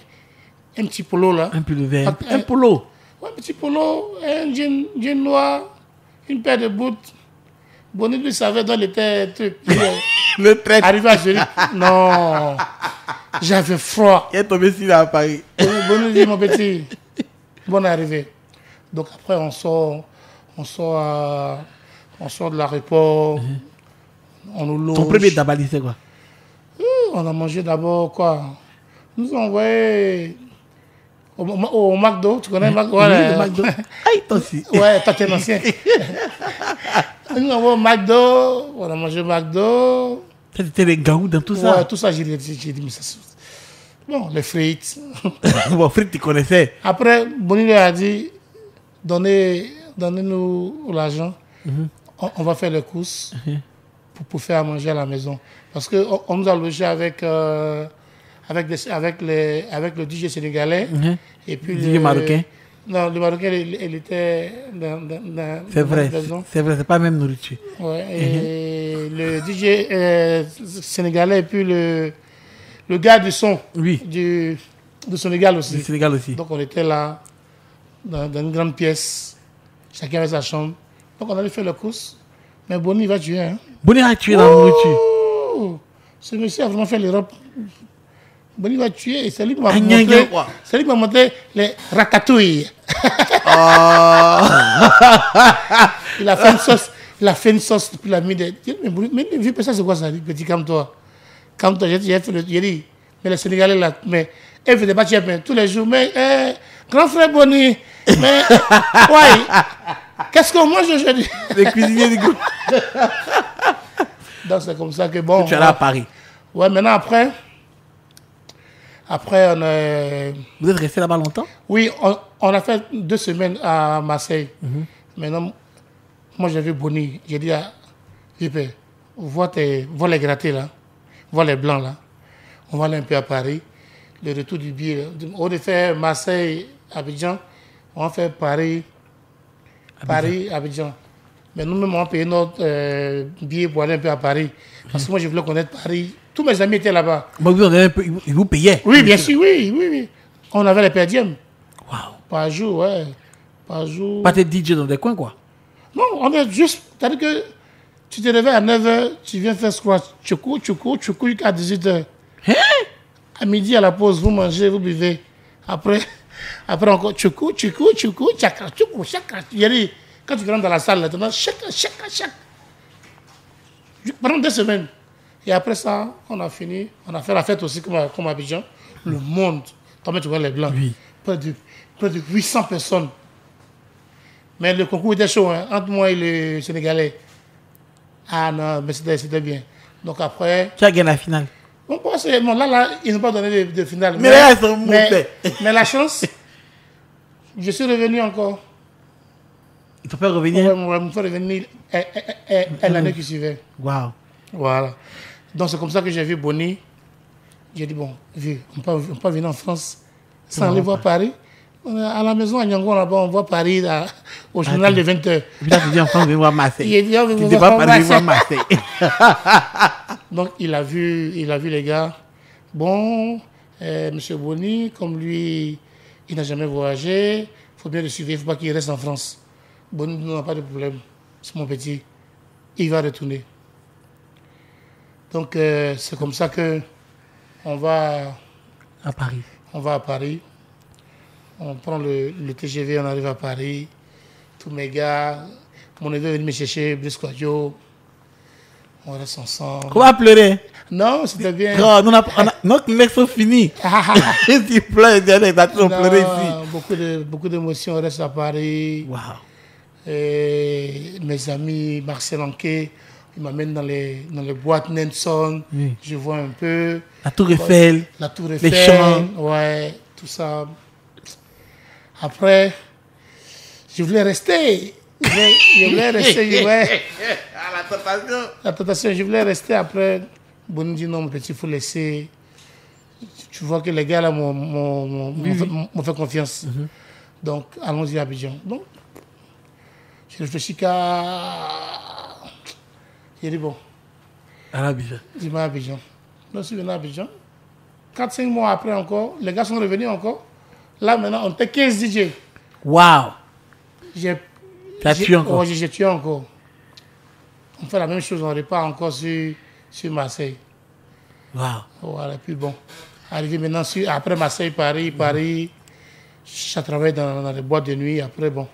un petit polo là. Un peu le verre. Un polo. Ouais, un petit polo, un jean noir, une paire de boots. Boni lui savait dans les trucs. Le trait. Arrivé à Zurich, non, j'avais froid. Il est tombé ici là à Paris. Boni dit, mon petit, bonne arrivée. Donc après, on sort de l'aéroport, on nous loge. Ton premier dabali, c'est quoi? On a mangé d'abord quoi? Nous ont envoyé au McDo, tu connais le McDo? Oui, le McDo. Aïe, toi aussi. Ouais, toi t'es ancien. Nous on va au McDo, on a mangé au McDo. C'était les gaous dans tout ça. Ouais, tout ça, j'ai dit, mais ça. Bon, les frites. Bon, frère, tu connaissais. Après, Boni lui a dit, donnez-nous l'argent. On va faire les courses pour faire à manger à la maison. Parce qu'on nous a logé avec le DJ sénégalais. Et puis DJ marocain. Non, le marocain, il était dans C'est vrai. la maison. C'est vrai, c'est pas la même nourriture. Ouais, et le DJ sénégalais et puis le gars du son Oui. du Sénégal aussi. Du Sénégal aussi. Donc on était là, dans une grande pièce, chacun avait sa chambre. Donc on allait faire la course. Mais Boni va tuer. Hein. Boni a tué dans la nourriture. Oh, ce monsieur a vraiment fait l'Europe. Boni va tuer et c'est lui qui m'a Agnangue, montré, quoi. c'est lui qui m'a montré les ratatouilles. Il a fait une sauce, puis il a mis des. Mais vu que ça, c'est quoi ça? Il dit, calme-toi. Calme-toi, j'ai dit, mais les Sénégalais là, mais elle ne faisait pas tuer tous les jours. Mais, grand frère Boni, mais, ouais, qu'est-ce qu'on mange aujourd'hui? Les cuisiniers du groupe. Donc c'est comme ça que bon. Tu es là à Paris. Ouais, maintenant après, on a. Vous êtes resté là-bas longtemps? Oui, on a fait 2 semaines à Marseille. Maintenant, moi j'ai vu Boni. J'ai dit à Vipé, vois les grattés là, vois les blancs là. On va aller un peu à Paris. Le retour du billet. Au lieu de faire Marseille, Abidjan, on va faire Paris, Abidjan. Mais nous-mêmes, on va payer notre billet pour aller un peu à Paris. Parce que moi, je voulais connaître Paris. Tous mes amis étaient là-bas. Bon, ils vous payaient. Oui, bien sûr, oui. On avait les perdièmes. Waouh. Par jour, ouais. Par jour. Pas tes DJ dans des coins, quoi. Non, on est juste. C'est-à-dire que Tu te réveilles à 9h, tu viens faire squat. Tu cours jusqu'à 18h. À midi, à la pause, vous mangez, vous buvez. Après encore, tu cours, chakra. Quand tu rentres dans la salle, là, chaque. Pendant 2 semaines. Et après ça, on a fini. On a fait la fête aussi comme à Abidjan. Le monde. Toi, tu vois les Blancs. Oui. Près de 800 personnes. Mais le concours était chaud, hein, entre moi et le Sénégalais. Ah non, mais c'était bien. Donc après... Tu as gagné la finale. Bon, là, ils n'ont pas donné de finale. Mais là, ils sont mauvais. Mais la chance, je suis revenu encore. Ils t'ont fait revenir? Ouais, il me fait revenir l'année qui suivait. Waouh. Voilà. Donc c'est comme ça que j'ai vu Bonny. J'ai dit, bon, vieux, on peut pas venir en France sans aller voir Paris. À la maison à Yangon, là-bas, on voit Paris là, au journal de 20h. Et puis là, tu dis en France, viens voir Marseille. Il dit, on Tu veut dis voir pas Paris, viens voir Marseille. Donc il a vu les gars. Bon, Monsieur Bonny, comme lui, il n'a jamais voyagé, il faut bien le suivre, il ne faut pas qu'il reste en France. Bonny n'a pas de problème, c'est mon petit. Il va retourner. Donc c'est comme ça que on va À Paris. On va à Paris. On prend le TGV, on arrive à Paris. Tous mes gars, mon neveu est venu me chercher, Brice Quadio. On reste ensemble. Comment pleurer? Non, c'était bien. Non, notre legs sont finis. Tu pleures, ils ont toujours pleuré ici. Beaucoup d'émotions, on reste à Paris. Waouh. Et mes amis, Marcel Anquet, il m'amène dans les boîtes Nelson. Oui. Je vois un peu. La Tour Eiffel. La Tour Les Eiffel. champs. Ouais, tout ça. Après, je voulais rester. Je voulais rester, ouais. La tentation. La tentation, je voulais rester après. Bonny dit non, mon petit, il faut laisser. Tu vois que les gars là m'ont fait confiance. Donc, allons-y à Abidjan. Donc, je réfléchis qu'à. J'ai dit bon, À l'Abidjan. dis-moi à Abidjan. Donc, je suis venu à Abidjan. 4-5 mois après encore, les gars sont revenus encore. Là, maintenant, on était 15 DJ. Waouh. Tu as tué encore? J'ai tué encore. On fait la même chose, on repart encore sur Marseille. Waouh. Voilà, puis bon. Arrivé maintenant, après Marseille, Paris, je travaille dans les boîtes de nuit, après bon.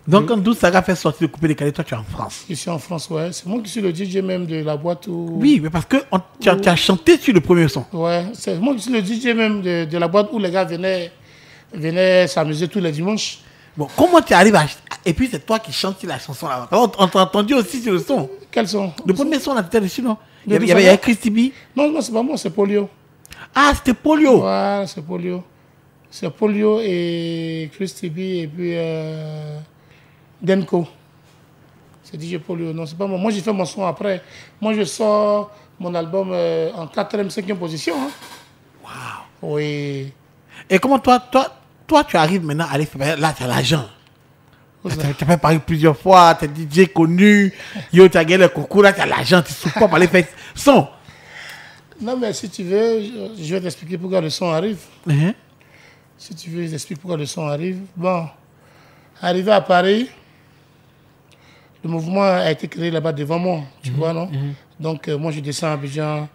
Donc, quand 12 Saga fait sortir le coupé décalé, toi, tu es en France. Je suis en France, ouais. C'est moi qui suis le DJ même de la boîte où... Oui, mais parce que tu as chanté sur le premier son. Ouais, c'est moi qui suis le DJ même de la boîte où les gars venaient s'amuser tous les dimanches. Bon, comment tu arrives à... Et puis, c'est toi qui chantes sur la chanson là-bas. On t'a entendu aussi sur le son. Quels sont? Le premier son, là, tu étais dessus, non? Il y De avait Christy B. Non, c'est pas moi, c'est Polio. Ah, c'était Polio. Voilà, c'est Polio. C'est Polio et Christy B et puis Denko. C'est DJ Polio. Non, c'est pas moi. Moi, j'ai fait mon son après. Moi, je sors mon album en 4e, 5e position. Hein. Waouh. Oui. Et comment toi, tu arrives maintenant à aller faire... Là, tu as l'argent. Tu as fait Paris plusieurs fois, tu es DJ connu. Yo, tu as gagné le concours, là, tu as l'argent, tu souffres pas pour aller faire son. Non, mais si tu veux, je vais t'expliquer pourquoi le son arrive. Uh-huh. Si tu veux, je t'explique pourquoi le son arrive. Bon, arrivé à Paris, le mouvement a été créé là-bas devant moi, tu vois, non? Donc, moi, je descends à Abidjan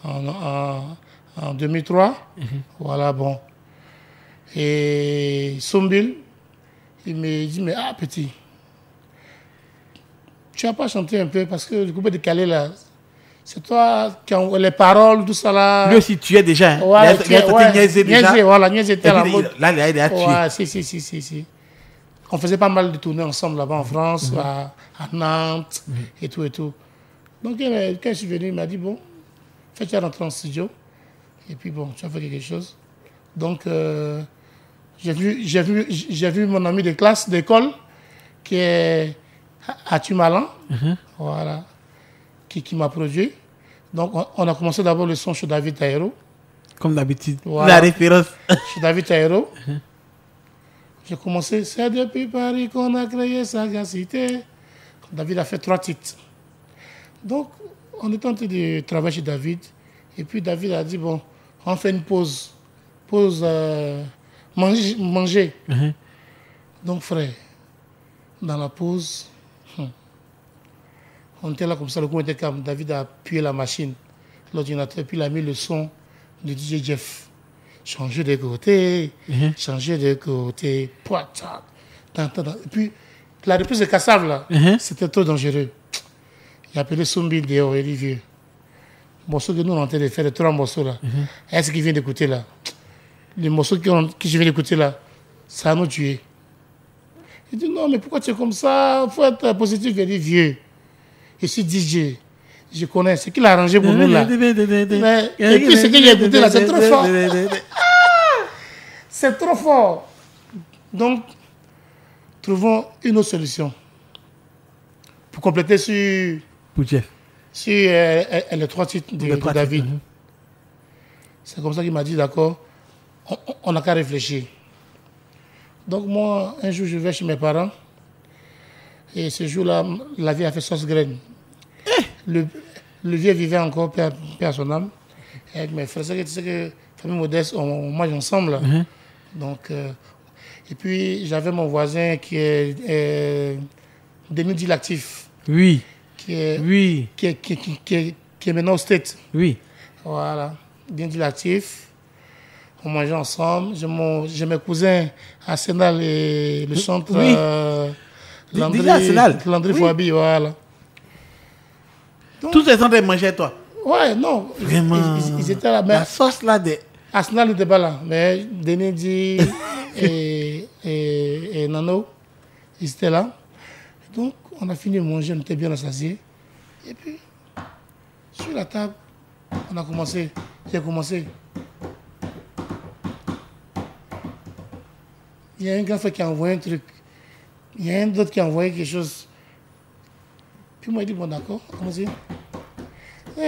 en 2003. Voilà, bon. Et Sombil, il me dit, mais ah, petit, tu n'as pas chanté un peu parce que le coupé décalé, là, c'est toi qui as les paroles, tout ça, là. Lui aussi, tu es déjà. Hein. Ouais, il a été niaisé déjà. Niaisé, voilà, niaisé était à la mode. Là, il a tué. Ouais, si. On faisait pas mal de tournées ensemble là-bas en France, à Nantes, et tout. Donc, quand je suis venu, il m'a dit, bon, fais-tu rentrer en studio, et puis bon, tu as fait quelque chose. Donc, j'ai vu mon ami de classe, d'école, qui est à Tumalan, voilà, qui m'a produit. Donc, on a commencé d'abord le son chez David Taïro. Comme d'habitude, Voilà. la référence. Chez David Taïro. J'ai commencé, c'est depuis Paris qu'on a créé Sagacité. David a fait 3 titres. Donc, on est en train de travailler chez David. Et puis, David a dit, bon, on fait une pause. Manger. Donc, frère, dans la pause, On était là comme ça, le coup était calme. David a appuyé la machine, l'ordinateur, puis il a mis le son de DJ Jeff. Changer de côté, changer de côté. Et puis, la reprise de Kassav, là, c'était trop dangereux. Il a appelé Sumbi dehors, il dit vieux. Morceau que nous on est en train de faire, les 3 morceaux là. Est-ce qu'il vient d'écouter là? Les morceaux que je viens d'écouter là, ça va nous tuer. Il dit non, mais pourquoi tu es comme ça? Il faut être positif. Il dit vieux. Je suis DJ. Je connais ce qu'il a arrangé pour nous là. Mais, et puis ce qu'il a écouté là, c'est trop fort. C'est trop fort. Donc, trouvons une autre solution. Pour compléter sur les 3 titres de David. C'est comme ça qu'il m'a dit, d'accord, on n'a qu'à réfléchir. Donc moi, un jour, je vais chez mes parents. Et ce jour-là, la vie a fait sauce graine. Le vieux vivait encore, paix à son âme. Et avec mes frères, tu sais que famille modeste, on mange ensemble. Là. Donc, et puis, j'avais mon voisin qui est Denis Lactif. Oui. Qui est maintenant au State. Oui. Voilà. Denis Lactif. On mangeait ensemble. J'ai mes cousins à Sénal et le centre. Landry Fouabi, voilà. Donc, tous les centres mangeaient toi. Ouais, non. Vraiment. Ils étaient là. Mais la sauce là de. Arsenal n'était pas là. Mais Denedi et Nano, ils étaient là. Donc, on a fini de manger, on était bien assasiés. Et puis, sur la table, on a commencé. J'ai commencé. Il y a un gars qui a envoyé un truc. Il y a un autre qui a envoyé quelque chose. Puis moi, il dit, bon, d'accord, allons-y. Il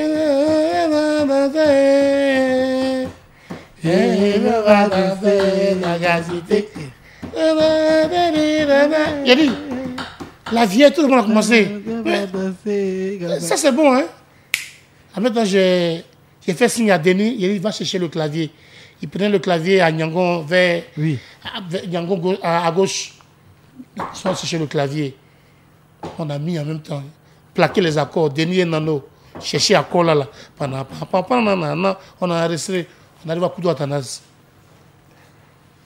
a dit, la vieille, tout le monde a commencé. Ça, c'est bon, hein? En même temps, j'ai fait signe à Denis, il a dit, va chercher le clavier. Il prenait le clavier à Nyangon vers Nyangon à gauche. Ils sont chercher le clavier. On a mis en même temps, plaqué les accords, Denis et Nano, chercher accords là. On a enregistré, on arrive à Koudou Atanas.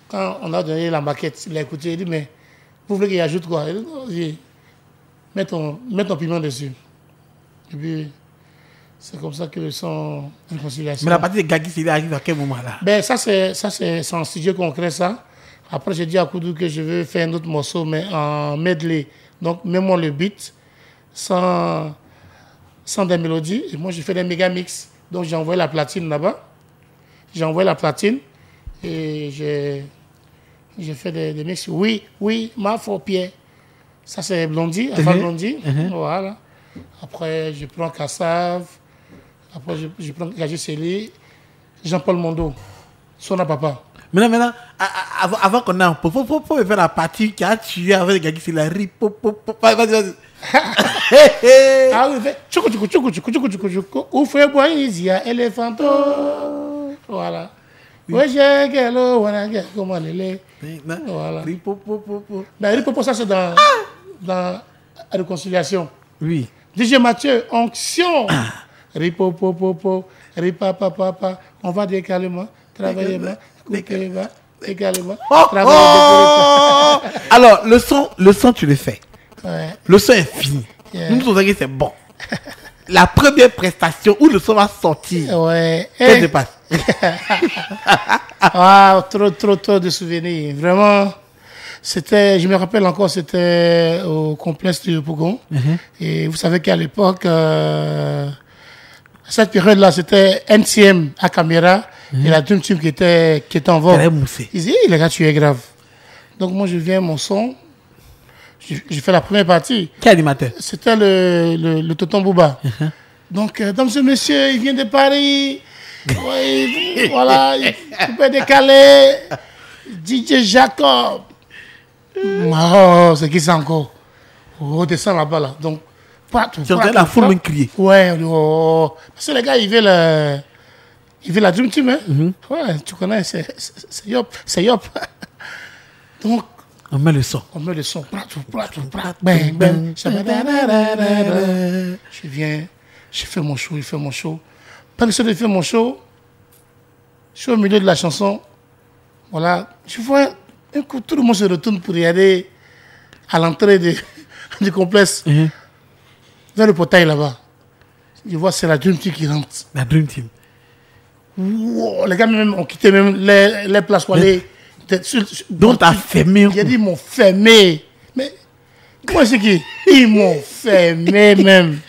Quand on a donné la maquette, il a écouté, il dit, mais vous voulez qu'il ajoute quoi? Il dit, mets ton piment dessus. Et puis, c'est comme ça que le son réconciliation. Mais la partie de Gagui, il arrive à quel moment là? Ben, ça, c'est en studio qu'on crée ça. Après, j'ai dit à Koudou que je veux faire un autre morceau, mais en medley. Donc, mets-moi le beat sans des mélodies. Et moi, je fais des méga mix. Donc, j'ai envoyé la platine là-bas. J'ai envoyé la platine et j'ai fait des mix. Oui, ma faux pied. Ça, c'est Blondie, Alpha Blondie. Voilà. Après, je prends Kassav. Après, je prends Gagé Célie. Jean-Paul Mondo. Sona Papa. Maintenant, avant qu'on ait faut me faire la partie qui a tué avec Gagui, c'est la ripopopo. Vas-y. Ah oui, tchoukou. Où fait boire Izia, éléphanto. Voilà. Oui, j'ai gelo, voilà, comment elle est. Voilà. Ripopopo. Mais ripopopo, ça c'est dans la réconciliation. Oui. DJ Mathieu, onction. Ripopopo, ripapapapa, on va décalement, travailler bas. Également. Alors, le son, tu le fais. Ouais. Le son est fini. Yeah. Nous, on dirait que c'est bon. La première prestation où le son va sortir. Ouais. Qu'est-ce qui se passe? Ah, trop de souvenirs. Vraiment, je me rappelle encore, c'était au complexe du Pougon. Et vous savez qu'à l'époque, cette période-là, c'était NCM à caméra. Et la Dream Team qui était en vogue. Ils disaient, les gars, tu es grave. Donc moi, je viens, mon son. Je fais la première partie. Quel animateur? C'était le Tonton Bouba. Donc, mesdames et messieurs, il vient de Paris. Ouais, voilà, il peut décaler. DJ Jacob. Oh, c'est qui ça encore? Oh, descends là-bas, là. Donc, tu entends la foule me crier. Ouais, oh. Parce que les gars, ils veulent la Dream Team, hein? Ouais, tu connais, c'est Yop. Donc, On met le son. On met le son. Bang, bang. Je viens, je fais mon show, il fait mon show. Pendant que je fais mon show, je suis au milieu de la chanson. Voilà, je vois un coup, tout le monde se retourne pour y aller à l'entrée du complexe, vers le portail là-bas. Je vois, c'est la Dream Team qui rentre. La Dream Team. Wow, les gars même ont quitté même les places pour aller. Donc, t'as fermé. J'ai dit, ils m'ont fermé. Mais, comment c'est qu'ils ils m'ont fermé même.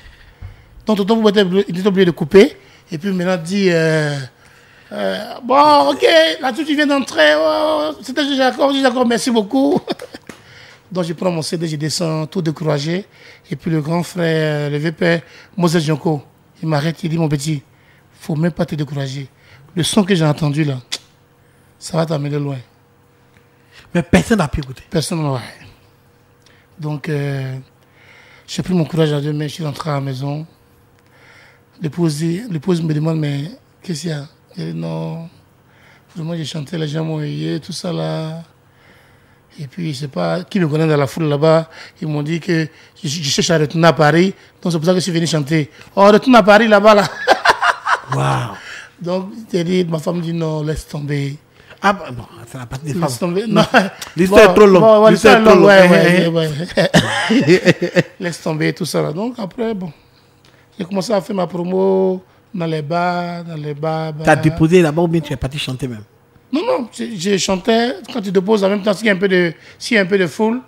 Donc, tout le monde était obligé de couper. Et puis, maintenant, dit, bon, ok, là, tu viens d'entrer. Oh, c'était déjà d'accord, merci beaucoup. Donc, je prends mon CD, je descends, tout découragé. Et puis, le grand frère, le VP, Moses Dionko, il m'arrête, il dit, mon petit, faut même pas te décourager. Le son que j'ai entendu là, ça va t'amener loin. Mais personne n'a pu écouter. Personne, ouais. Donc, j'ai pris mon courage à deux mains, je suis rentré à la maison. L'épouse me demande, mais qu'est-ce qu'il y a? J'ai dit, non, vraiment, j'ai chanté, les gens m'ont éveillé, tout ça là. Et puis, je sais pas, qui me connaît dans la foule là-bas, ils m'ont dit que je cherche à retourner à Paris, donc c'est pour ça que je suis venu chanter. Oh, retourne à Paris là-bas là. Waouh. Donc, j'ai dit, ma femme dit, non, laisse tomber. Ah bah, bon, c'est la partie des femmes. Non. L'histoire est trop longue. Bon, L'histoire est trop longue. ouais. Laisse tomber tout ça là. Donc après, bon, j'ai commencé à faire ma promo dans les bars. T'as déposé là-bas ou bien tu es parti chanter même? Non, j'ai chanté. Quand tu déposes en même temps, s'il y a un peu de foule,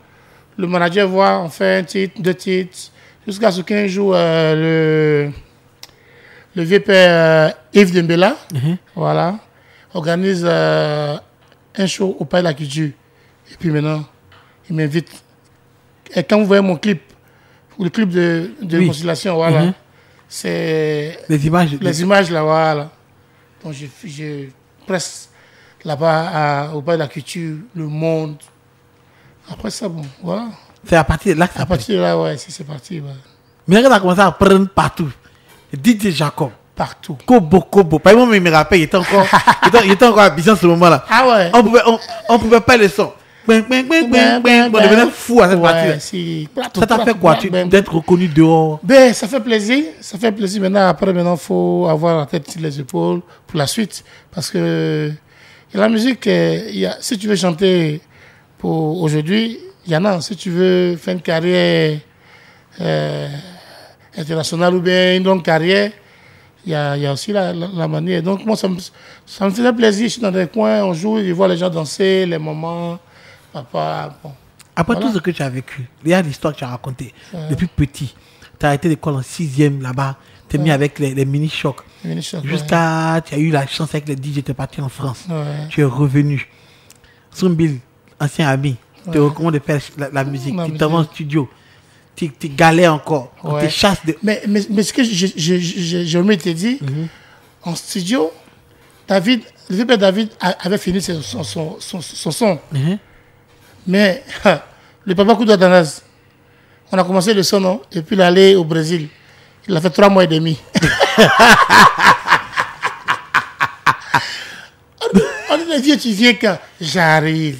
le manager voit, on fait un titre, 2 titres, jusqu'à ce qu'un jour, le vieux père Yves Dembela, voilà, organise un show au Palais de la Culture. Et puis maintenant, il m'invite. Et quand vous voyez mon clip, le clip de réconciliation, voilà, c'est les images là, voilà. Donc je presse là-bas au Palais de la Culture, le monde. Après ça, bon, voilà. C'est à partir de là que ça À partir de là, ouais, c'est parti. Ouais. Mais quand tu as commencé à prendre partout, DJ Jacob. Partout. Kobo. Par exemple, il me rappelle, il était encore à Abidjan à ce moment-là. Ah ouais. On pouvait pas le son. On devenait fou à cette partie-là. Ça t'a fait quoi d'être reconnu dehors? Ben, ça fait plaisir. Ça fait plaisir. Maintenant, il faut avoir la tête sur les épaules pour la suite. Parce que la musique, si tu veux chanter pour aujourd'hui, il y en a. Si tu veux faire une carrière internationale ou bien une longue carrière, il y a aussi la manière. Donc, moi, ça me faisait plaisir. Je suis dans des coins, on joue, je vois les gens danser, les moments. Papa, bon. Après tout ce que tu as vécu, il y a l'histoire que tu as racontée. Depuis petit, tu as arrêté l'école en 6e là-bas, tu es mis avec les mini-chocs. Jusqu'à, tu as eu la chance avec les DJ, tu es parti en France. Tu es revenu. Soumbil, ancien ami, te recommande de faire la musique. Tu t'en vas en studio. Tu galères encore. On te chasse de... Mais ce que j'ai oublié de te dire, en studio, le vieux père David avait fini son son. Mais le papa Koudou Adanaz, on a commencé le son, non? Et puis il est allé au Brésil. Il a fait 3 mois et demi. On dit, vieux, tu viens quand? J'arrive.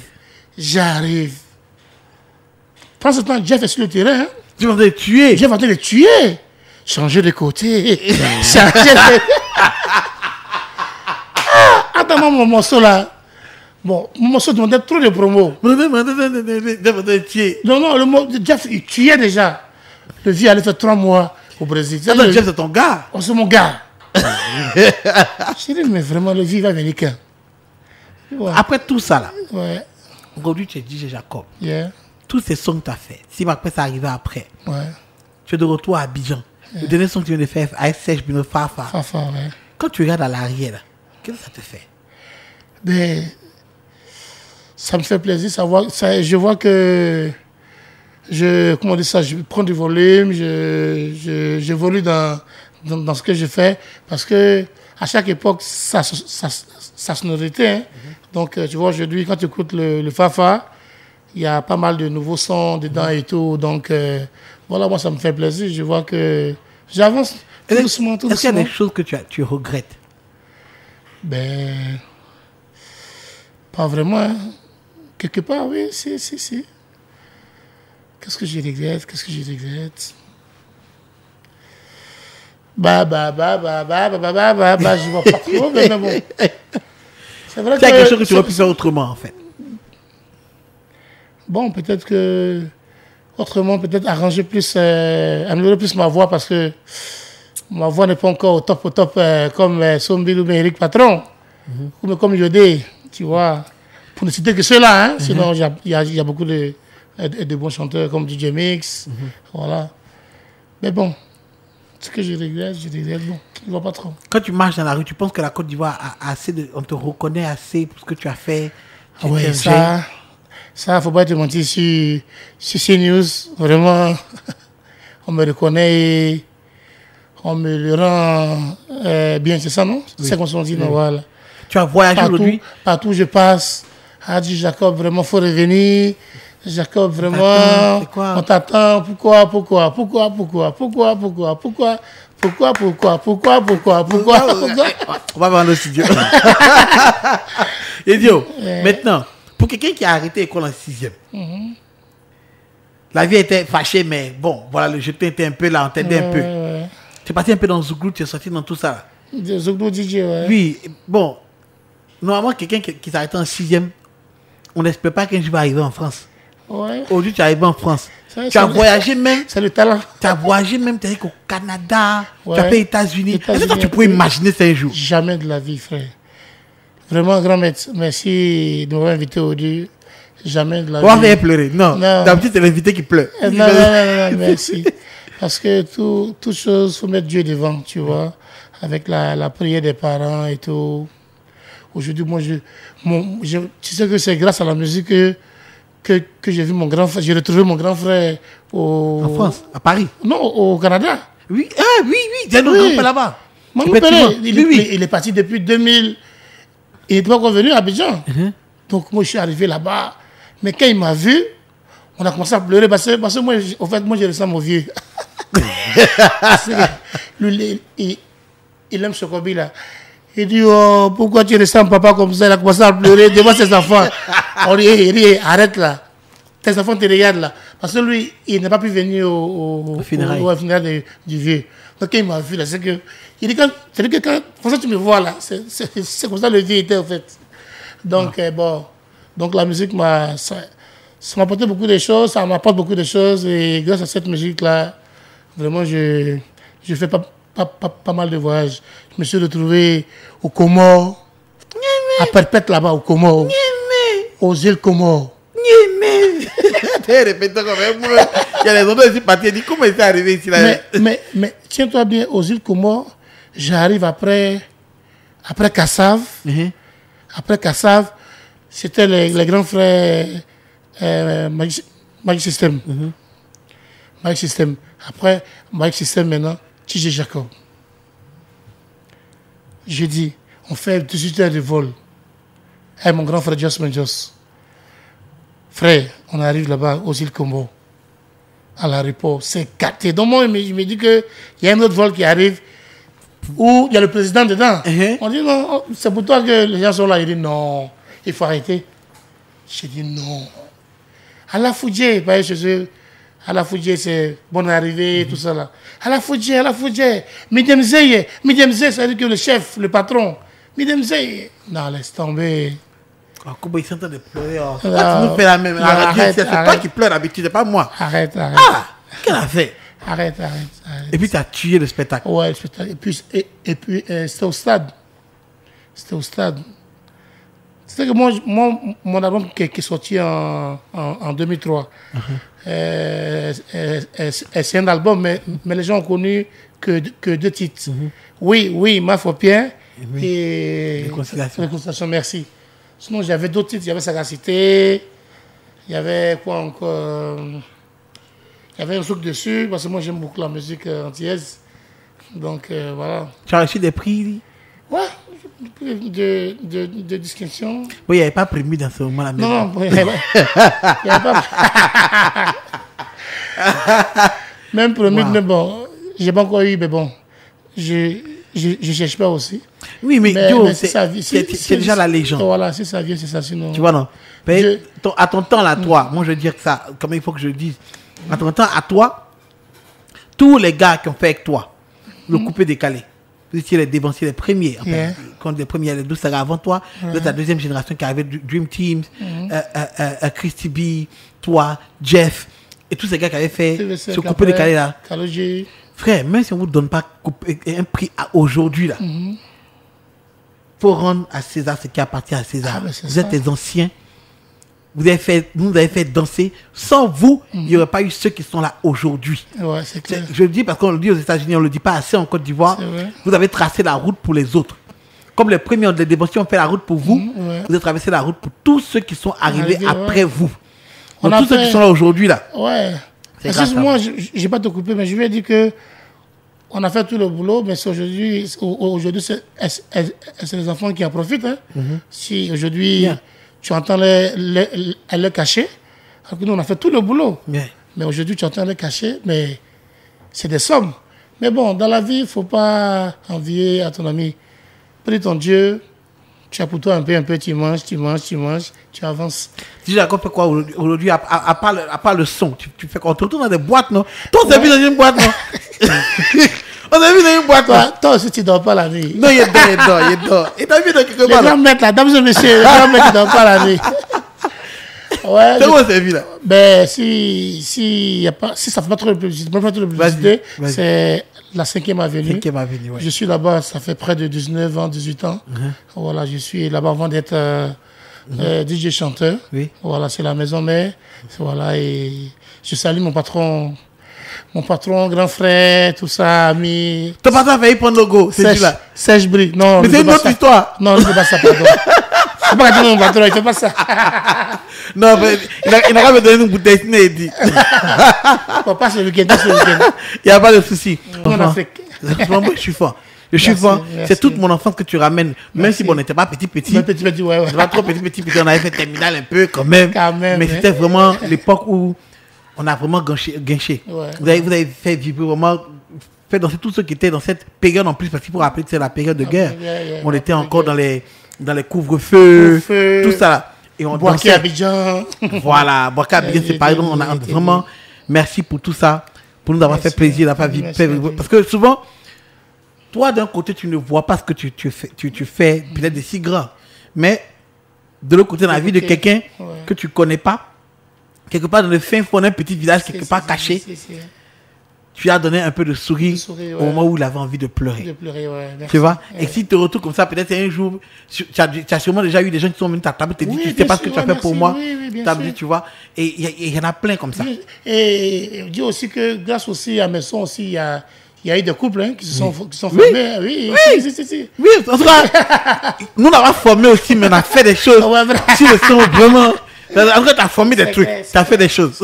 Pendant ce temps, Jeff est sur le terrain. Hein? Tu vas te tuer. Jeff va te le tuer. Changer de côté. Attends, mon morceau là. Bon, mon morceau demandait trop de promos. Non, le Jeff, il tuait déjà. Le vieux allait faire 3 mois au Brésil. Attends, Jeff, c'est ton gars? Oh, c'est mon gars. Je dis, mais vraiment, le vieux va venir quand? Ouais. Après tout ça, là, ouais. Aujourd'hui, tu es DJ Jacob. Yeah. Tous ces sons que tu as fait, si après ça arrivait après, ouais. Tu es de retour à Abidjan. Le dernier son que tu viens de faire avec Serge Bino Fafa. Fafa, ouais. Quand tu regardes à l'arrière, là, qu'est-ce que ça te fait? Ben, ça me fait plaisir. Je vois que je prends du volume, j'évolue dans ce que je fais. Parce que à chaque époque, sa sonorité. Hein. Donc, tu vois, aujourd'hui, quand tu écoutes le Fafa, il y a pas mal de nouveaux sons dedans et tout. Donc, voilà, moi, ça me fait plaisir. Je vois que j'avance tout doucement. Est-ce qu'il y a des choses que tu regrettes? Ben, pas vraiment. Hein. quelque part, oui, si. Qu'est-ce que je regrette? Je vois pas trop, mais bon. C'est vrai C'est quelque chose que tu aurais pu faire autrement, en fait. Bon, peut-être que autrement, peut-être arranger plus, améliorer plus ma voix parce que ma voix n'est pas encore au top comme Sombil ou Eric Patron ou comme Yodé, tu vois. Pour ne citer que ceux-là, hein. Sinon il y a beaucoup de bons chanteurs comme DJ Mix, voilà. Mais bon, ce que je regrette, bon, je ne vois pas trop. Quand tu marches dans la rue, tu penses que la Côte d'Ivoire a assez de... On te reconnaît assez pour ce que tu as fait? Oui, ça, faut pas te mentir sur CNews. Vraiment, on me reconnaît et on me le rend bien, c'est ça, non? Oui. C'est comme on dit, non, voilà. Tu as voyagé aujourd'hui? Partout où je passe, a dit Jacob, vraiment, faut revenir. Jacob, vraiment, on t'attend. Pourquoi? On va voir le studio. Idiot. Maintenant, pour quelqu'un qui a arrêté l'école en 6e, la vie était fâchée, mais bon, voilà, le jeté était un peu là, on t'aidait un peu. Tu es parti un peu dans Zouglou, tu es sorti dans tout ça. Zouglou DJ, ouais. Oui, bon, normalement, quelqu'un qui s'est arrêté en 6e, on n'espère pas qu'un jour va arriver en France. Ouais. Aujourd'hui, tu es arrivé en France. Tu as voyagé même. C'est le talent. Tu as voyagé même, tu es allé au Canada, tu as fait États-Unis. Est-ce que tu pourrais imaginer ça un jour? Jamais de la vie, frère. Vraiment, grand merci de m'avoir invité aujourd'hui. Jamais de la vie. On va faire pleurer. Non. D'habitude, c'est l'invité qui pleure. Non, merci. Parce que toute chose, il faut mettre Dieu devant, tu vois. Avec la prière des parents et tout. Aujourd'hui, moi, tu sais que c'est grâce à la musique que j'ai vu mon grand frère, j'ai retrouvé mon grand frère en France, à Paris. Non, au Canada. Oui, oui, j'ai notre grand-père là-bas. Mon père, il est parti depuis 2000. Il n'est pas revenu à Abidjan. Donc moi, je suis arrivé là-bas. Mais quand il m'a vu, on a commencé à pleurer parce que moi, en fait, moi, je ressens mon vieux. Lui, il aime ce Kobi là. Il dit, oh, pourquoi tu ressens papa comme ça? Il a commencé à pleurer devant ses enfants. On dit, arrête là. Tes enfants te regardent là. Parce que lui, il n'a pas pu venir au funérailles du vieux. Donc quand il m'a vu là, c'est que... Il dit, quand tu me vois là, c'est comme ça le vieux était en fait. Donc, donc la musique ça m'a apporté beaucoup de choses, ça m'apporte beaucoup de choses. Et grâce à cette musique là, vraiment, je fais pas mal de voyages. Je me suis retrouvé au Comores, à Perpète là-bas, au Comores, aux îles Comores. Répète quand même. Il y a les autres ici partis. Dit comment c'est arrivé ici là? Mais tiens-toi bien, aux îles Comores, j'arrive après Kassav. Après Kassav, c'était les grands frères Magic System. Magic System. Après Magic System maintenant, TJ Jacob. J'ai dit, on fait 18 heures de vol. Et mon grand frère Joss Menjos. Frère, on arrive là-bas aux îles Comores, à l'aéroport. C'est gâté. Donc moi, il me dit qu'il y a un autre vol qui arrive où il y a le président dedans. On dit non, c'est pour toi que les gens sont là. Il dit non, il faut arrêter. J'ai dit non. À la Foudjé, à la Foudjé, c'est bonne arrivée, tout ça là. À la Foudjé. Midem Zeye, c'est-à-dire que le chef, le patron. Midem Zeye. Non, laisse tomber. Comment ils sont en train de pleurer? Tu nous fais la même. C'est toi qui pleures d'habitude, c'est pas moi. Arrête. Ah, qu'elle a fait? Arrête. Et puis tu as tué le spectacle. Ouais, le spectacle. Et puis c'était au stade. C'était que mon album qui est sorti en 2003, c'est un album, mais les gens ont connu que 2 titres. Oui, Ma Fopien et Réconciliation, merci. Sinon, j'avais d'autres titres. Il y avait Sagacité, il y avait quoi encore? Il y avait un truc dessus, parce que moi j'aime beaucoup la musique antillaise. Donc voilà. Tu as reçu des prix? Ouais, de distinction. Oui, il n'y avait pas prévu dans ce moment-là. Non, il n'y avait pas. Même promis, mais bon, j'ai pas encore eu, mais bon, je cherche pas aussi. Oui, mais Dio, c'est sa vie. C'est déjà la légende. Voilà, c'est sa vie, c'est ça. Sinon. Tu vois, non? Mais à ton temps, là, toi, moi, je veux dire que ça, comment il faut que je le dise. À ton temps, à toi, tous les gars qui ont fait avec toi, le coupé décalé, vous étiez les dévanciers, les premiers. Enfin, quand les premiers, les 12 sagas avant toi, vous êtes la deuxième génération qui arrivait du Dream Team, Christy B, toi, Jeff, et tous ces gars qui avaient fait ce coupé décalé là. Frère, même si on ne vous donne pas un prix aujourd'hui là, faut rendre à César ce qui appartient à César. Vous êtes les anciens. Vous nous avez fait danser. Sans vous, il n'y aurait pas eu ceux qui sont là aujourd'hui. Ouais, c'est clair. Je le dis parce qu'on le dit aux États-Unis, on ne le dit pas assez en Côte d'Ivoire. Vous avez tracé la route pour les autres. Comme les premiers des dévotions ont fait la route pour vous, vous avez traversé la route pour tous ceux qui sont arrivés après vous. Donc, tous ceux qui sont là aujourd'hui là. Ouais. Moi, je n'ai pas te couper, mais je vais dire que on a fait tout le boulot, mais aujourd'hui, c'est les enfants qui en profitent. Hein. Si aujourd'hui, tu entends les cacher, alors que nous, on a fait tout le boulot. Mais aujourd'hui, tu entends les cacher, mais c'est des sommes. Mais bon, dans la vie, il ne faut pas envier à ton ami. Prie ton Dieu, tu as pour toi un peu, tu manges, tu avances. DJ Jacob fait quoi aujourd'hui, à part le son? Tu fais quoi? On te retrouve dans des boîtes, non? Toi, on s'est vu dans une boîte, non? On s'est vu dans une boîte, non? Toi aussi, tu ne dors pas la nuit. Non, il dort. Et t'as vu dans quelque part? Les grands maîtres, là, dames et messieurs, les grands maîtres, tu ne dors pas la nuit. Ouais. C'est où on s'est vu, là? Ben, si ça ne fait pas trop de publicité, c'est la 5e avenue. 5e avenue, ouais. Je suis là-bas, ça fait près de 19 ans, 18 ans. Voilà, je suis là-bas avant d'être DJ chanteur. Oui. Voilà, c'est la maison mère. Voilà, et je salue mon patron, grand frère, tout ça, ami. Ton patron a failli prendre le go, c'est là. Serge Brie. Non, mais c'est une autre histoire. Non, ne fais pas ça, pardon. C'est pas dire mon patron, il fait pas ça. Non, mais il n'a qu'à me donner une bouteille, il dit. On passe le week-end, Il n'y a pas de souci. En Afrique. Moi, je suis fort. C'est toute mon enfance que tu ramènes. Même si on n'était pas petit. Petit, ouais. On pas trop petit. On avait fait terminal un peu quand même. Mais c'était vraiment l'époque où on a vraiment guinché. Ouais. Vous avez fait vibrer vraiment, fait danser tous ceux qui étaient dans cette période en plus, parce qu'il faut rappeler que c'est la période de guerre. On était encore dans les couvre-feux, tout ça. Et on Boaké Abidjan. Voilà, Boaké Abidjan, c'est pareil. Donc on a vraiment, merci pour tout ça, pour nous avoir fait plaisir d'avoir vivre. Parce que souvent, toi d'un côté, tu ne vois pas ce que tu fais, peut-être des si grands. Mais de l'autre côté, dans la vie de quelqu'un que tu ne connais pas, quelque part dans le fin fond d'un petit village, quelque part caché, tu as donné un peu de sourire au moment où il avait envie de pleurer. Tu vois? Et si tu te retrouves comme ça, peut-être un jour, tu as sûrement déjà eu des gens qui sont venus à ta table, tu te dis, tu ne sais pas ce que tu as fait pour moi. Tu vois? Et il y en a plein comme ça. Et je dis aussi que grâce aussi à mes sons aussi, il y a eu des couples qui se sont formés. Oui, en tout cas, nous on a formé aussi, mais on a fait des choses. Si le son vraiment... En tout cas, tu as formé des trucs, tu as fait des choses.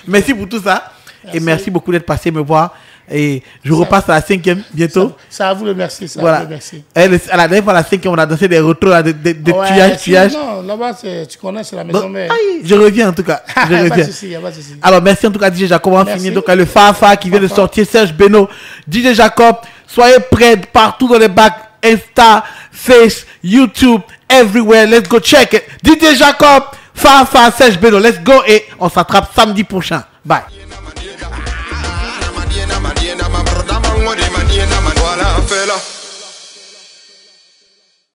Merci pour tout ça. Merci. Et merci beaucoup d'être passé me voir. Et je repasse à la 5e bientôt. Ça à vous le merci. Voilà. À la dernière fois, à la 5e, on a dansé des retours de tuage. Non, là-bas, tu connais, c'est la maison mère. Je reviens en tout cas. Je reviens. Pas de souci. Alors, merci en tout cas, DJ Jacob. On va finir donc le Fafa qui vient de sortir, Serge Beno. DJ Jacob, soyez prêts partout dans les bacs. Insta, Face, YouTube, everywhere. Let's go check it. DJ Jacob, Fafa, Serge Beno. Let's go et on s'attrape samedi prochain. Bye. Voilà, fella.